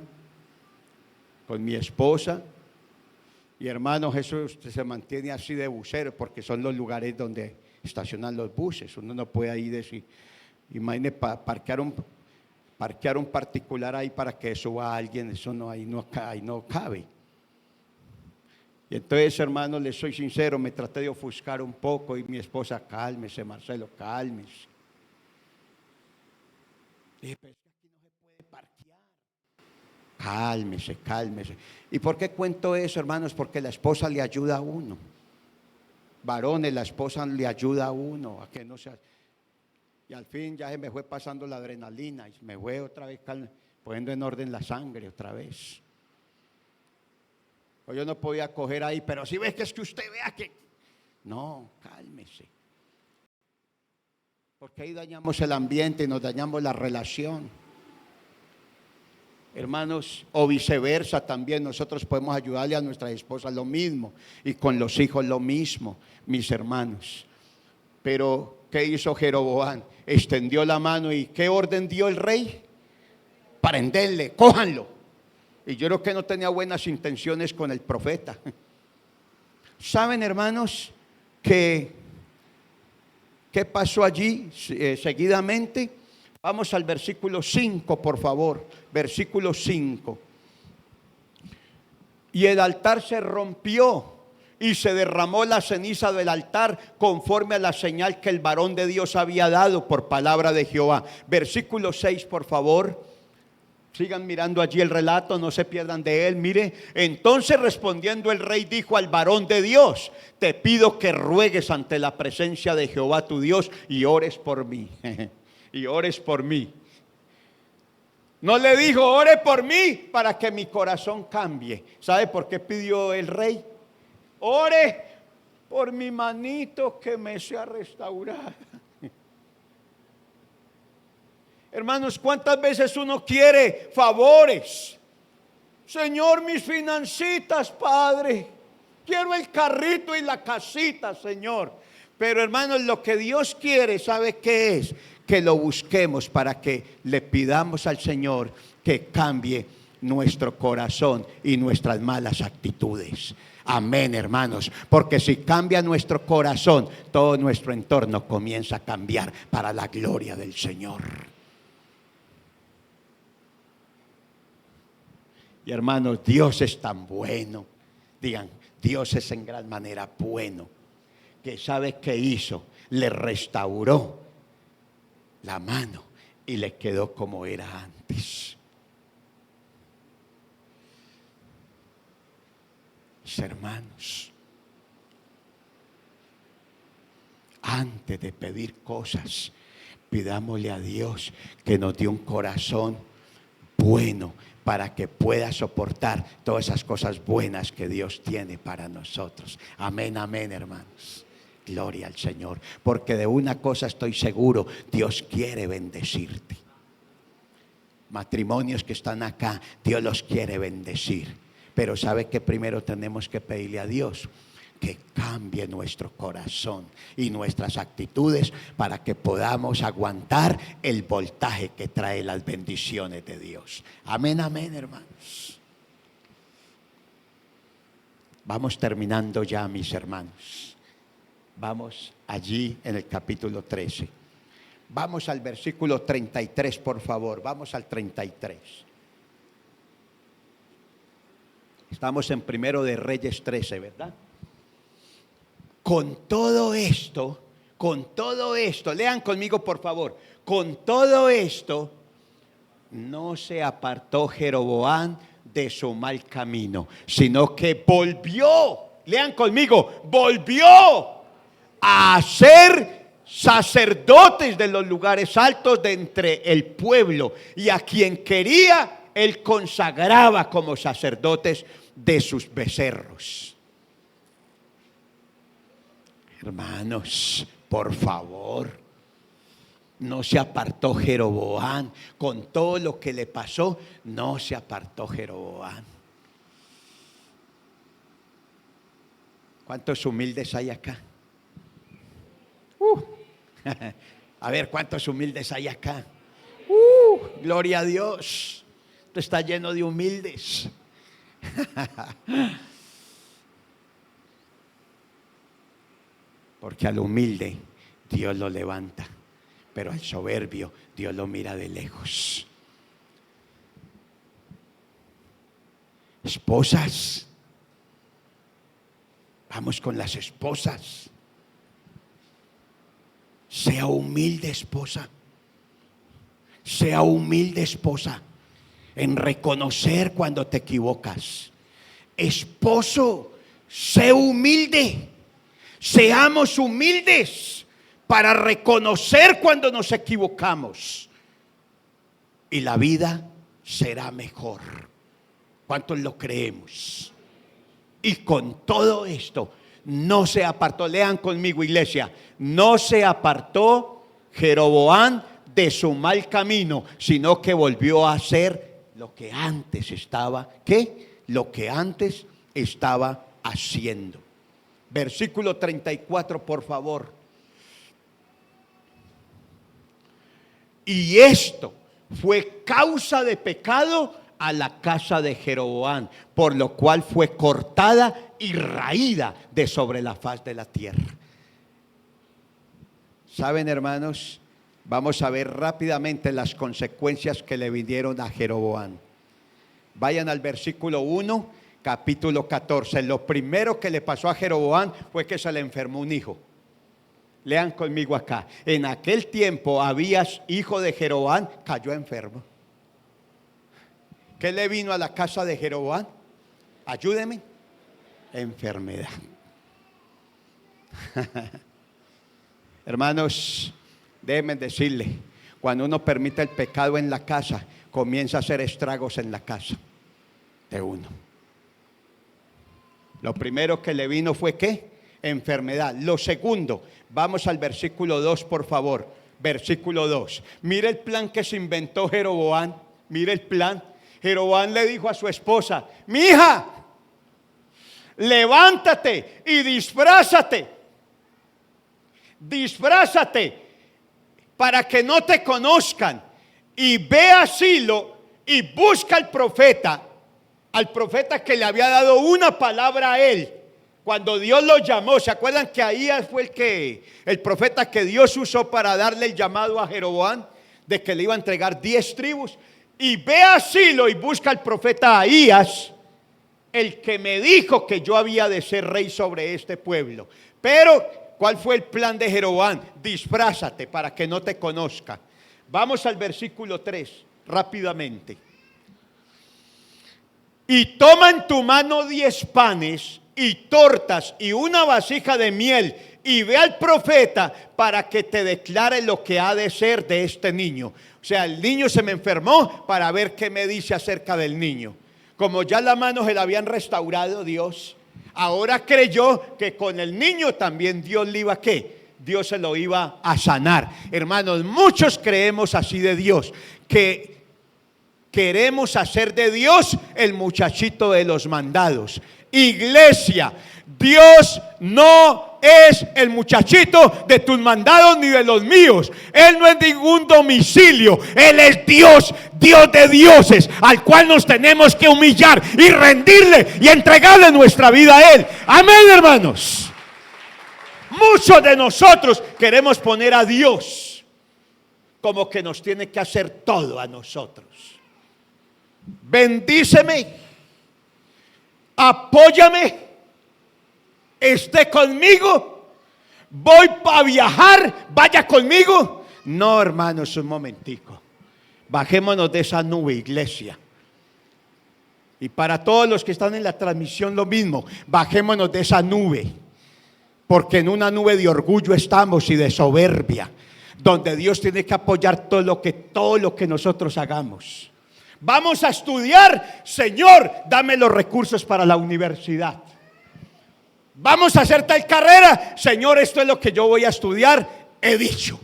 con mi esposa. Y hermanos, eso se mantiene así de busero porque son los lugares donde estacionan los buses. Uno no puede ahí decir, imagine parquear un particular ahí para que suba a alguien, eso no, ahí no cabe. Y entonces, hermanos, les soy sincero, me traté de ofuscar un poco y mi esposa, cálmese, Marcelo, cálmese. Dije, pero es que aquí no se puede parquear. Cálmese, cálmese. ¿Y por qué cuento eso, hermanos? Porque la esposa le ayuda a uno. Varones, la esposa le ayuda a uno a que no se... Y al fin ya se me fue pasando la adrenalina y me fue otra vez poniendo en orden la sangre otra vez. Pues yo no podía coger ahí, pero si ves que es que usted vea que... No, cálmese. Porque ahí dañamos el ambiente y nos dañamos la relación. Hermanos, o viceversa también, nosotros podemos ayudarle a nuestras esposas lo mismo y con los hijos lo mismo, mis hermanos. Pero, ¿qué hizo Jeroboam? Extendió la mano y ¿qué orden dio el rey? Prenderle, cójanlo. Y yo creo que no tenía buenas intenciones con el profeta. ¿Saben, hermanos, qué pasó allí seguidamente? Vamos al versículo 5, por favor. Versículo 5. Y el altar se rompió y se derramó la ceniza del altar conforme a la señal que el varón de Dios había dado por palabra de Jehová. Versículo 6, por favor. Sigan mirando allí el relato, no se pierdan de él. Mire, entonces respondiendo el rey dijo al varón de Dios: te pido que ruegues ante la presencia de Jehová tu Dios y ores por mí. Y ores por mí. No le dijo, ore por mí para que mi corazón cambie. ¿Sabe por qué pidió el rey? Ore por mi manito que me sea restaurada. Hermanos, ¿cuántas veces uno quiere favores? Señor, mis financitas, Padre. Quiero el carrito y la casita, Señor. Pero hermanos, lo que Dios quiere, ¿sabe qué es? Que lo busquemos para que le pidamos al Señor que cambie nuestro corazón y nuestras malas actitudes. Amén, hermanos, porque si cambia nuestro corazón, todo nuestro entorno comienza a cambiar para la gloria del Señor. Y hermanos, Dios es tan bueno. Digan, Dios es en gran manera bueno, que sabe qué hizo, le restauró la mano y le quedó como era antes. Mis hermanos, antes de pedir cosas, pidámosle a Dios que nos dé un corazón bueno para que pueda soportar todas esas cosas buenas que Dios tiene para nosotros. Amén, amén, hermanos. Gloria al Señor, porque de una cosa estoy seguro, Dios quiere bendecirte. Matrimonios que están acá, Dios los quiere bendecir, pero sabe que primero tenemos que pedirle a Dios que cambie nuestro corazón y nuestras actitudes para que podamos aguantar el voltaje que trae las bendiciones de Dios. Amén, amén, hermanos. Vamos terminando ya, mis hermanos. Vamos allí en el capítulo 13. Vamos al versículo 33, por favor. Vamos al 33. Estamos en Primero de Reyes 13, ¿verdad? Con todo esto, lean conmigo, por favor. Con todo esto, no se apartó Jeroboam de su mal camino, sino que volvió, lean conmigo, volvió a ser sacerdotes de los lugares altos de entre el pueblo, y a quien quería, él consagraba como sacerdotes de sus becerros. Hermanos, por favor, no se apartó Jeroboam. Con todo lo que le pasó, no se apartó Jeroboam. ¿Cuántos humildes hay acá? A ver, ¿cuántos humildes hay acá? Gloria a Dios. Esto está lleno de humildes. Porque al humilde Dios lo levanta, pero al soberbio Dios lo mira de lejos. Esposas, vamos con las esposas. Sea humilde, esposa. Sea humilde, esposa, en reconocer cuando te equivocas. Esposo, sé humilde. Seamos humildes para reconocer cuando nos equivocamos, y la vida será mejor. ¿Cuántos lo creemos? Y con todo esto no se apartó, lean conmigo, iglesia, no se apartó Jeroboam de su mal camino, sino que volvió a hacer lo que antes estaba, ¿qué? Lo que antes estaba haciendo. Versículo 34, por favor. Y esto fue causa de pecado a la casa de Jeroboam, por lo cual fue cortada y raída de sobre la faz de la tierra. ¿Saben, hermanos? Vamos a ver rápidamente las consecuencias que le vinieron a Jeroboam. Vayan al versículo 1. Capítulo 14. Lo primero que le pasó a Jeroboam fue que se le enfermó un hijo. Lean conmigo acá. En aquel tiempo Abías, hijo de Jeroboam, cayó enfermo. ¿Qué le vino a la casa de Jeroboam? Ayúdeme. Enfermedad. Hermanos, déjenme decirle, cuando uno permite el pecado en la casa, comienza a hacer estragos en la casa de uno. Lo primero que le vino fue ¿qué? Enfermedad. Lo segundo, vamos al versículo 2, por favor. Versículo 2. Mire el plan que se inventó Jeroboam. Mire el plan. Jeroboam le dijo a su esposa: mi hija, levántate y disfrázate. Disfrázate para que no te conozcan. Y ve a Silo y busca al profeta que le había dado una palabra a él cuando Dios lo llamó. ¿Se acuerdan que Ahías fue el profeta que Dios usó para darle el llamado a Jeroboam de que le iba a entregar 10 tribus? Y ve a Silo y busca al profeta Ahías, el que me dijo que yo había de ser rey sobre este pueblo. Pero ¿cuál fue el plan de Jeroboam? Disfrázate para que no te conozca. Vamos al versículo 3 rápidamente. Y toma en tu mano 10 panes y tortas y una vasija de miel, y ve al profeta para que te declare lo que ha de ser de este niño. O sea, el niño se me enfermó, para ver qué me dice acerca del niño. Como ya la mano se la habían restaurado Dios, ahora creyó que con el niño también Dios le iba a ¿qué? Dios se lo iba a sanar. Hermanos, muchos creemos así de Dios, que queremos hacer de Dios el muchachito de los mandados. Iglesia, Dios no es el muchachito de tus mandados ni de los míos. Él no es ningún domicilio. Él es Dios, Dios de dioses, al cual nos tenemos que humillar y rendirle y entregarle nuestra vida a Él. Amén, hermanos. Muchos de nosotros queremos poner a Dios como que nos tiene que hacer todo a nosotros. Bendíceme, apóyame, esté conmigo, voy para viajar, vaya conmigo. No, hermanos, un momentico. Bajémonos de esa nube, iglesia. Y para todos los que están en la transmisión lo mismo, bajémonos de esa nube. Porque en una nube de orgullo estamos y de soberbia, donde Dios tiene que apoyar todo lo que nosotros hagamos. Vamos a estudiar, Señor, dame los recursos para la universidad. Vamos a hacer tal carrera, Señor, esto es lo que yo voy a estudiar, he dicho.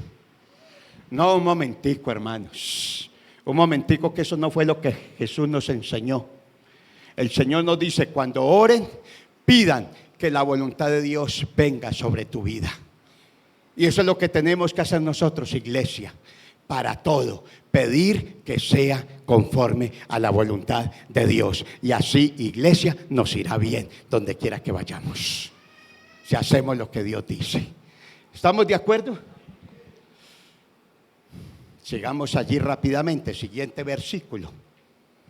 No, un momentico, hermanos. Un momentico, que eso no fue lo que Jesús nos enseñó. El Señor nos dice, cuando oren, pidan que la voluntad de Dios venga sobre tu vida. Y eso es lo que tenemos que hacer nosotros, iglesia. Para todo, pedir que sea conforme a la voluntad de Dios. Y así, iglesia, nos irá bien donde quiera que vayamos, si hacemos lo que Dios dice. ¿Estamos de acuerdo? Sigamos allí rápidamente. Siguiente versículo.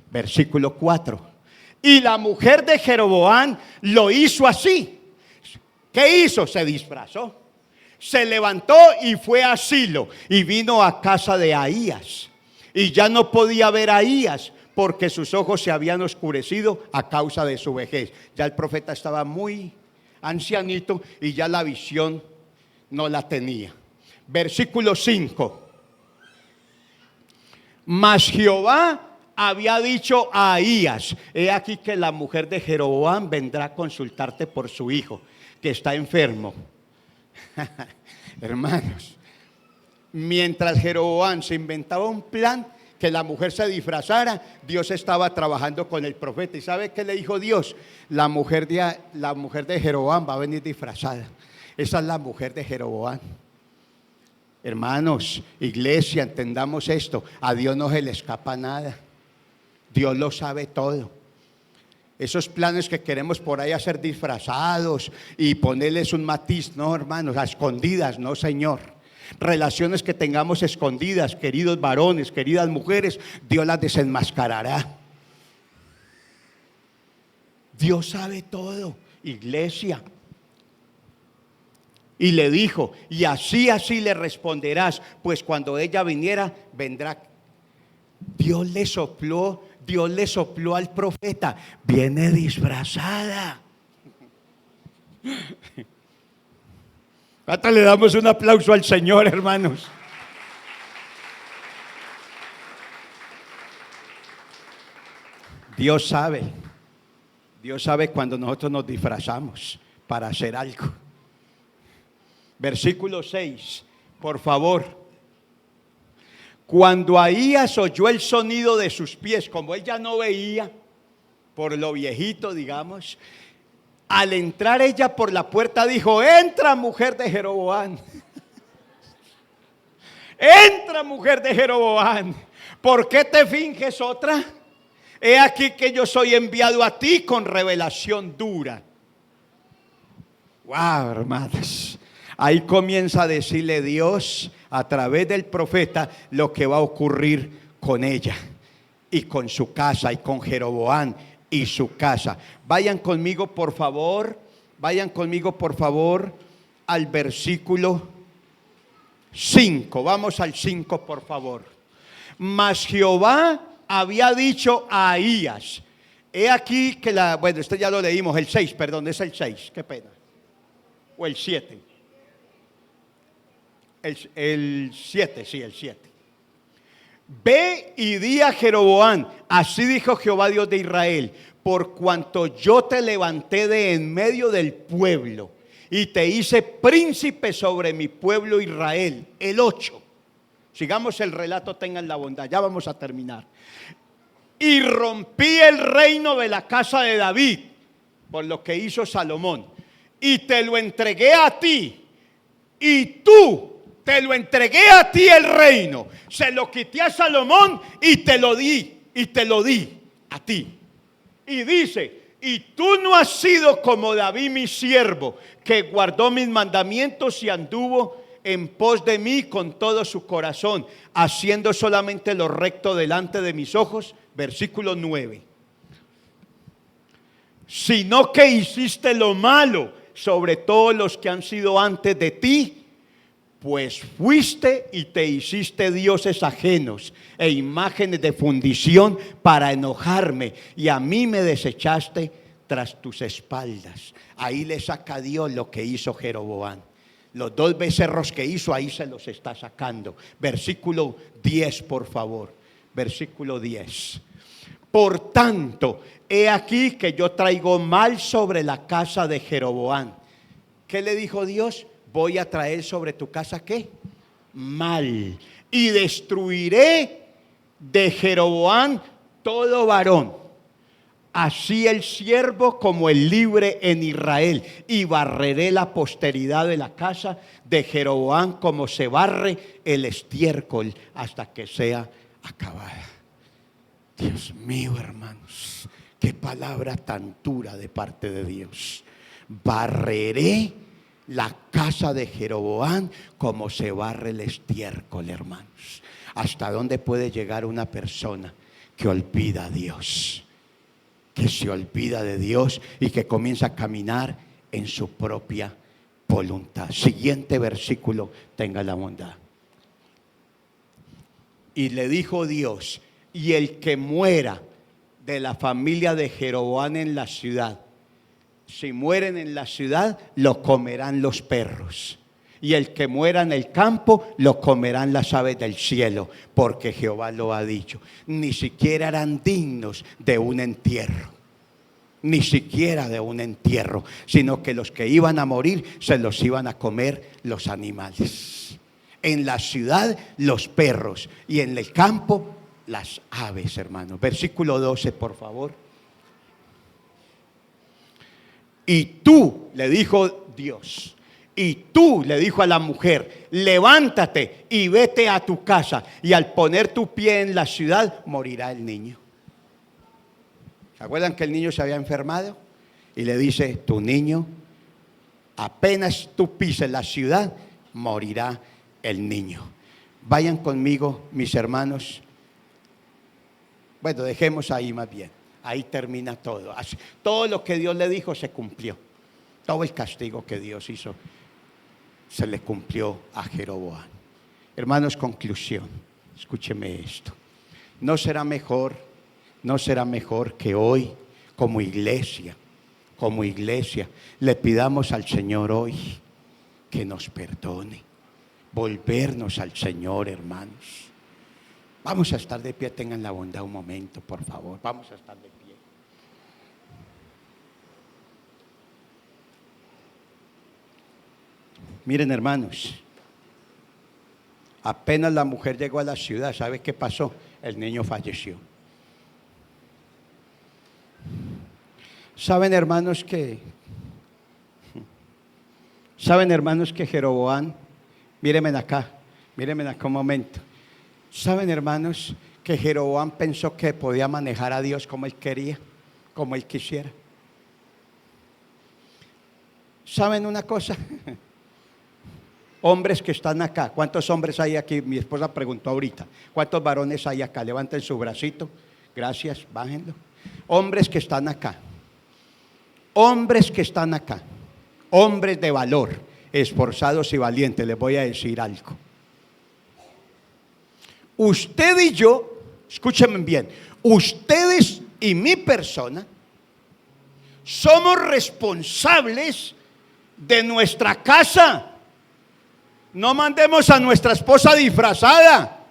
Versículo 4. Y la mujer de Jeroboam lo hizo así. ¿Qué hizo? Se disfrazó. Se levantó y fue a Silo y vino a casa de Ahías. Y ya no podía ver a Ahías porque sus ojos se habían oscurecido a causa de su vejez. Ya el profeta estaba muy ancianito y ya la visión no la tenía. Versículo 5. Mas Jehová había dicho a Ahías: he aquí que la mujer de Jeroboam vendrá a consultarte por su hijo, que está enfermo. Hermanos, mientras Jeroboam se inventaba un plan que la mujer se disfrazara, Dios estaba trabajando con el profeta. ¿Y sabe qué le dijo Dios? La mujer de Jeroboam va a venir disfrazada. Esa es la mujer de Jeroboam. Hermanos, iglesia, entendamos esto. A Dios no se le escapa nada. Dios lo sabe todo. Esos planes que queremos por ahí hacer disfrazados y ponerles un matiz, no, hermanos, a escondidas, no, Señor. Relaciones que tengamos escondidas, queridos varones, queridas mujeres, Dios las desenmascarará. Dios sabe todo, iglesia. Y le dijo: y así le responderás, pues cuando ella viniera, vendrá. Dios le sopló al profeta: viene disfrazada. Hasta le damos un aplauso al Señor, hermanos. Dios sabe cuando nosotros nos disfrazamos para hacer algo. Versículo 6, por favor. Cuando Ahías oyó el sonido de sus pies, como él ya no veía, por lo viejito, digamos, al entrar ella por la puerta dijo: entra, mujer de Jeroboam. Entra, mujer de Jeroboam. ¿Por qué te finges otra? He aquí que yo soy enviado a ti con revelación dura. Wow, hermanos. Ahí comienza a decirle Dios a través del profeta lo que va a ocurrir con ella y con su casa y con Jeroboam y su casa. Vayan conmigo por favor al versículo 5. Vamos al 5 por favor. Mas Jehová había dicho a Ahías: he aquí que bueno, esto ya lo leímos, el 6, perdón, es el 6, qué pena. O el 7. El 7, sí, el 7. Ve y di a Jeroboam: así dijo Jehová Dios de Israel, por cuanto yo te levanté de en medio del pueblo y te hice príncipe sobre mi pueblo Israel. El 8. Sigamos el relato, tengan la bondad, ya vamos a terminar. Y rompí el reino de la casa de David, por lo que hizo Salomón, y te lo entregué a ti, y tú te lo entregué a ti el reino. Se lo quité a Salomón y te lo di a ti. Y dice: y tú no has sido como David mi siervo, que guardó mis mandamientos y anduvo en pos de mí con todo su corazón, haciendo solamente lo recto delante de mis ojos. Versículo 9. Sino que hiciste lo malo sobre todos los que han sido antes de ti, pues fuiste y te hiciste dioses ajenos e imágenes de fundición para enojarme, y a mí me desechaste tras tus espaldas. Ahí le saca Dios lo que hizo Jeroboam. Los 2 becerros que hizo, ahí se los está sacando. Versículo 10, por favor. Versículo 10. Por tanto, he aquí que yo traigo mal sobre la casa de Jeroboam. ¿Qué le dijo Dios? Voy a traer sobre tu casa, ¿qué? Mal. Y destruiré de Jeroboam todo varón, así el siervo como el libre en Israel. Y barreré la posteridad de la casa de Jeroboam como se barre el estiércol hasta que sea acabada. Dios mío, hermanos, qué palabra tan dura de parte de Dios. Barreré la casa de Jeroboam como se barre el estiércol, hermanos. ¿Hasta dónde puede llegar una persona que olvida a Dios? Que se olvida de Dios y que comienza a caminar en su propia voluntad. Siguiente versículo, tenga la bondad. Y le dijo Dios: y el que muera de la familia de Jeroboam en la ciudad, si mueren en la ciudad, lo comerán los perros. Y el que muera en el campo, lo comerán las aves del cielo, porque Jehová lo ha dicho. Ni siquiera eran dignos de un entierro. Ni siquiera de un entierro, sino que los que iban a morir se los iban a comer los animales. En la ciudad, los perros, y en el campo, las aves, hermanos. Versículo 12, por favor. Y tú, le dijo Dios, y tú, le dijo a la mujer: levántate y vete a tu casa, y al poner tu pie en la ciudad morirá el niño. ¿Se acuerdan que el niño se había enfermado? Y le dice: tu niño, apenas tú pises la ciudad, morirá el niño. Vayan conmigo, mis hermanos. Bueno, dejemos ahí más bien. Ahí termina todo. Así, todo lo que Dios le dijo se cumplió. Todo el castigo que Dios hizo se le cumplió a Jeroboam. Hermanos, conclusión. Escúcheme esto. ¿No será mejor que hoy, como iglesia, le pidamos al Señor hoy que nos perdone? Volvernos al Señor, hermanos. Vamos a estar de pie, tengan la bondad un momento, por favor. Vamos a estar de pie. Miren, hermanos, apenas la mujer llegó a la ciudad, ¿sabe qué pasó? El niño falleció. ¿Saben, hermanos, que Jeroboam, mírenme acá un momento. ¿Saben, hermanos, que Jeroboam pensó que podía manejar a Dios como él quería, como él quisiera? ¿Saben una cosa? Hombres que están acá, ¿cuántos hombres hay aquí? Mi esposa preguntó ahorita, ¿cuántos varones hay acá? Levanten su bracito, gracias, bájenlo. Hombres que están acá, hombres de valor, esforzados y valientes. Les voy a decir algo. Usted y yo, escúchenme bien, ustedes y mi persona somos responsables de nuestra casa. No mandemos a nuestra esposa disfrazada.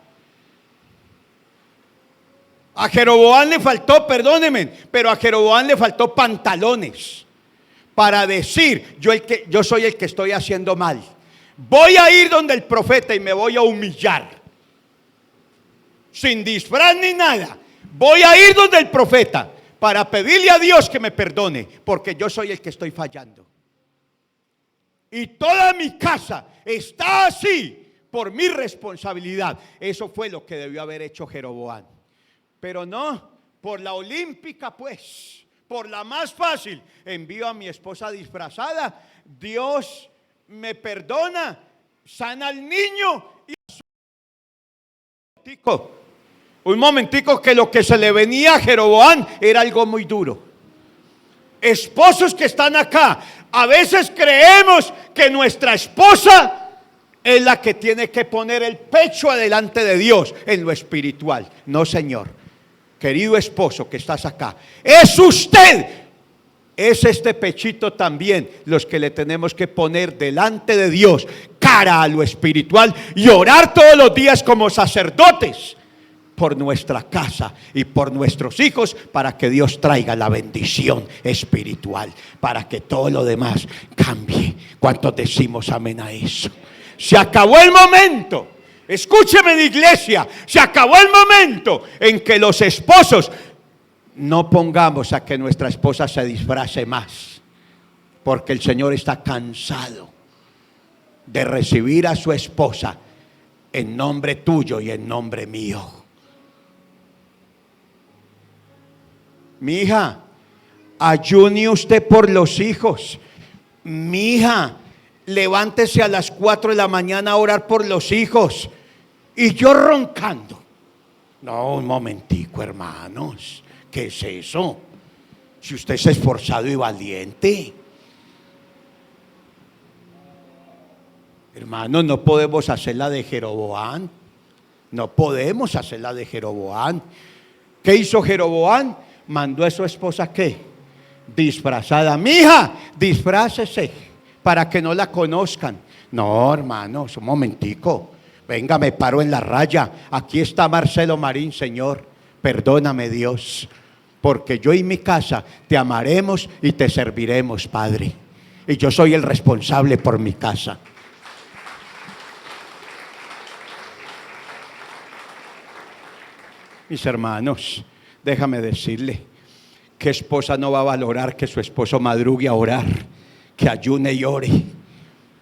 A Jeroboam le faltó, perdónenme, pero a Jeroboam le faltó pantalones para decir: yo soy el que estoy haciendo mal. Voy a ir donde el profeta y me voy a humillar. Sin disfraz ni nada. Voy a ir donde el profeta para pedirle a Dios que me perdone, porque yo soy el que estoy fallando. y toda mi casa está así por mi responsabilidad. Eso fue lo que debió haber hecho Jeroboam. Pero no, por la olímpica pues, por la más fácil, envío a mi esposa disfrazada, Dios me perdona, sana al niño y un momentico que lo que se le venía a Jeroboam era algo muy duro. Esposos que están acá, a veces creemos que nuestra esposa es la que tiene que poner el pecho adelante de Dios en lo espiritual. No, señor. Querido esposo que estás acá, es usted, es este pechito también los que le tenemos que poner delante de Dios, cara a lo espiritual, y orar todos los días como sacerdotes por nuestra casa y por nuestros hijos, para que Dios traiga la bendición espiritual, para que todo lo demás cambie. ¿Cuántos decimos amén a eso? Se acabó el momento. Escúcheme, de iglesia, se acabó el momento en que los esposos no pongamos a que nuestra esposa se disfrace más, porque el Señor está cansado de recibir a su esposa en nombre tuyo y en nombre mío. Mi hija, ayune usted por los hijos. Mi hija, levántese a las 4 de la mañana a orar por los hijos. Y yo roncando. No, un momentico, hermanos. ¿Qué es eso? Si usted es esforzado y valiente. Hermanos, no podemos hacer la de Jeroboam. No podemos hacer la de Jeroboam. ¿Qué hizo Jeroboam? Mandó a su esposa, ¿qué? Disfrazada. Mija, disfrácese para que no la conozcan. No, hermanos, un momentico. Venga, me paro en la raya. Aquí está Marcelo Marín, Señor. Perdóname, Dios, porque yo y mi casa te amaremos y te serviremos, Padre. Y yo soy el responsable por mi casa. Mis hermanos, déjame decirle, ¿qué esposa no va a valorar que su esposo madrugue a orar, que ayune y ore?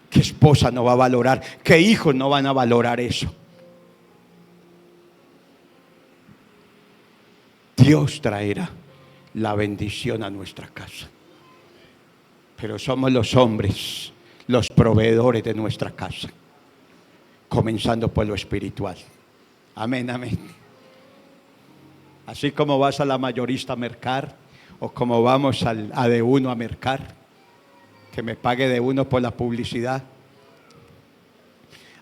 ¿Qué esposa no va a valorar? ¿Qué hijos no van a valorar eso? Dios traerá la bendición a nuestra casa. Pero somos los hombres, los proveedores de nuestra casa, comenzando por lo espiritual. Amén, amén. Así como vas a la mayorista a mercar, o como vamos a de uno a mercar, que me pague de uno por la publicidad.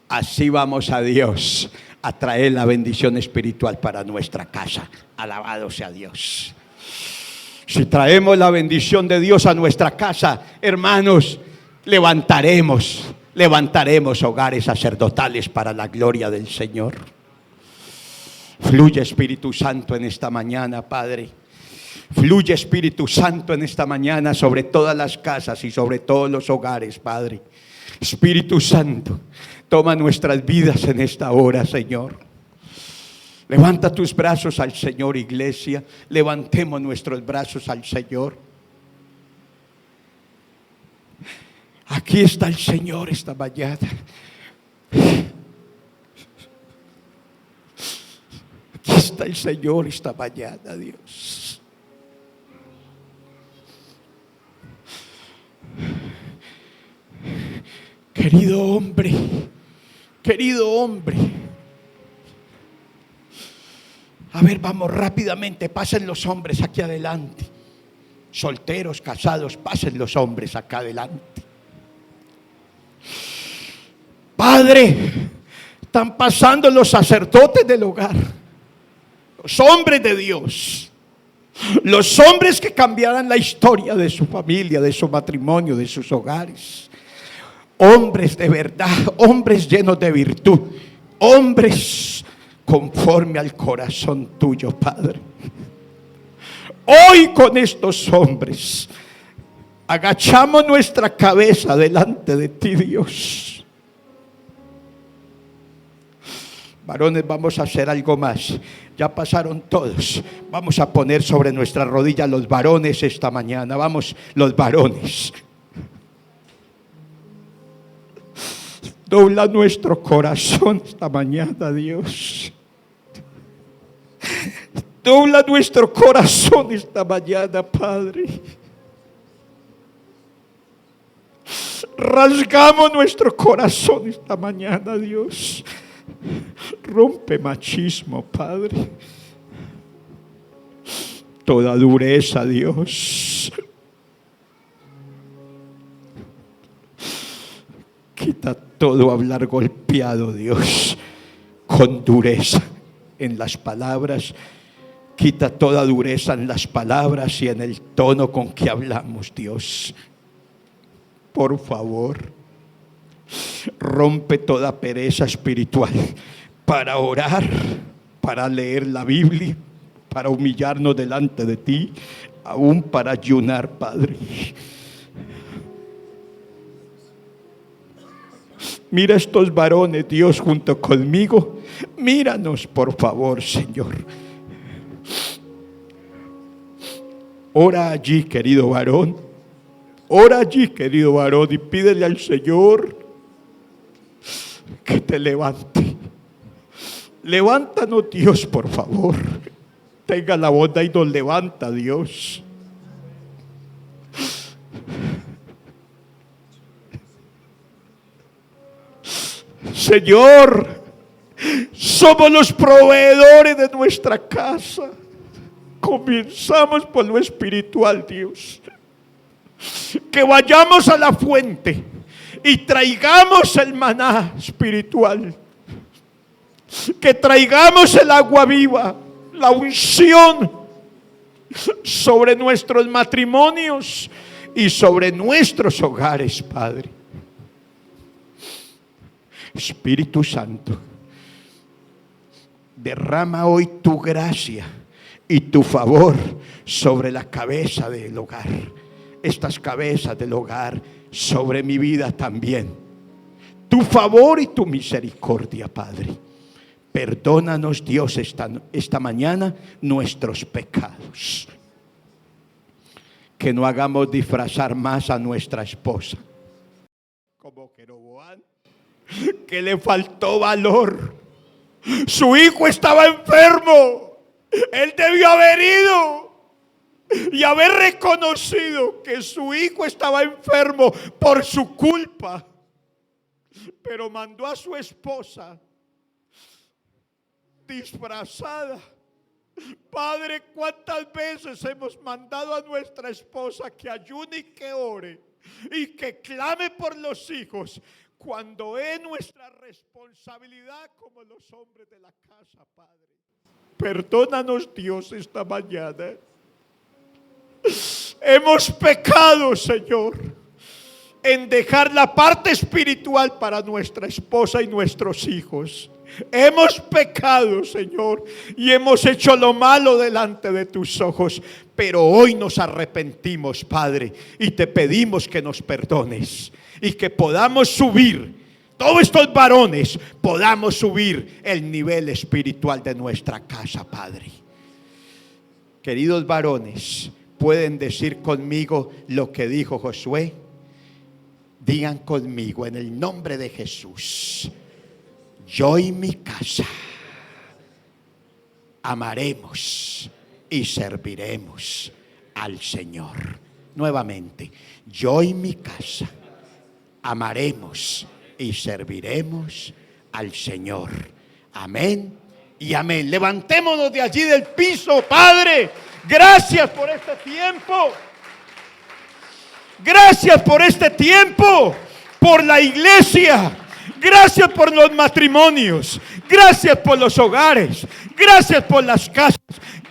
Así vamos a Dios a traer la bendición espiritual para nuestra casa. Alabado sea Dios. Si traemos la bendición de Dios a nuestra casa, hermanos, levantaremos hogares sacerdotales para la gloria del Señor. Fluye Espíritu Santo en esta mañana, Padre. Fluye Espíritu Santo en esta mañana sobre todas las casas y sobre todos los hogares, Padre. Espíritu Santo, toma nuestras vidas en esta hora, Señor. Levanta tus brazos al Señor, iglesia. Levantemos nuestros brazos al Señor. Aquí está el Señor esta mañana. Aquí está el Señor esta mañana, Dios. Querido hombre, a ver, vamos rápidamente, pasen los hombres aquí adelante. Solteros, casados, pasen los hombres acá adelante. Padre, están pasando los sacerdotes del hogar, los hombres de Dios, los hombres que cambiarán la historia de su familia, de su matrimonio, de sus hogares. Hombres de verdad, hombres llenos de virtud, hombres conforme al corazón tuyo, Padre. Hoy con estos hombres agachamos nuestra cabeza delante de ti, Dios. Varones, vamos a hacer algo más. Ya pasaron todos. Vamos a poner sobre nuestras rodillas los varones esta mañana. Vamos, los varones. Dobla nuestro corazón esta mañana, Dios. Dobla nuestro corazón esta mañana, Padre. Rasgamos nuestro corazón esta mañana, Dios. Rompe machismo, Padre. Toda dureza, Dios. Quita todo hablar golpeado, Dios, con dureza en las palabras. Quita toda dureza en las palabras y en el tono con que hablamos, Dios. Por favor, rompe toda pereza espiritual para orar, para leer la Biblia, para humillarnos delante de ti, aún para ayunar, Padre. Mira estos varones, Dios, junto conmigo. Míranos, por favor, Señor. Ora allí, querido varón. Ora allí, querido varón, y pídele al Señor que te levante. Levántanos, Dios, por favor. Tenga la bondad y nos levanta, Dios. Señor, somos los proveedores de nuestra casa. Comenzamos por lo espiritual, Dios. Que vayamos a la fuente y traigamos el maná espiritual. Que traigamos el agua viva, la unción sobre nuestros matrimonios y sobre nuestros hogares, Padre. Espíritu Santo, derrama hoy tu gracia y tu favor sobre la cabeza del hogar. Estas cabezas del hogar, sobre mi vida también. Tu favor y tu misericordia, Padre. Perdónanos, Dios, esta mañana nuestros pecados. Que no hagamos disfrazar más a nuestra esposa. Como Jeroboam, que le faltó valor. Su hijo estaba enfermo. Él debió haber ido y haber reconocido que su hijo estaba enfermo por su culpa. Pero mandó a su esposa disfrazada. Padre, ¿cuántas veces hemos mandado a nuestra esposa que ayune y que ore y que clame por los hijos, cuando es nuestra responsabilidad como los hombres de la casa, Padre? Perdónanos, Dios, esta mañana. Hemos pecado, Señor, en dejar la parte espiritual para nuestra esposa y nuestros hijos. Hemos pecado, Señor, y hemos hecho lo malo delante de tus ojos. Pero hoy nos arrepentimos, Padre, y te pedimos que nos perdones y que podamos subir, todos estos varones, podamos subir el nivel espiritual de nuestra casa, Padre. Queridos varones, ¿pueden decir conmigo lo que dijo Josué? Digan conmigo en el nombre de Jesús: yo y mi casa amaremos y serviremos al Señor. Nuevamente, yo y mi casa amaremos y serviremos al Señor. Amén y amén. Levantémonos de allí del piso, Padre. Gracias por este tiempo. Gracias por este tiempo, por la iglesia. Gracias por los matrimonios. Gracias por los hogares. Gracias por las casas.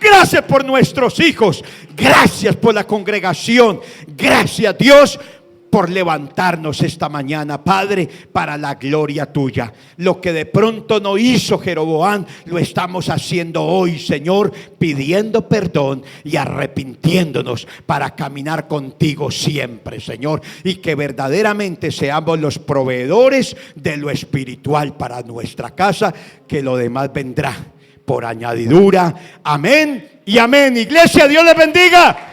Gracias por nuestros hijos. Gracias por la congregación. Gracias, Dios, por levantarnos esta mañana, Padre, para la gloria tuya. Lo que de pronto no hizo Jeroboam, lo estamos haciendo hoy, Señor, pidiendo perdón y arrepintiéndonos para caminar contigo siempre, Señor, y que verdaderamente seamos los proveedores de lo espiritual para nuestra casa, que lo demás vendrá por añadidura. Amén y amén. Iglesia, Dios les bendiga.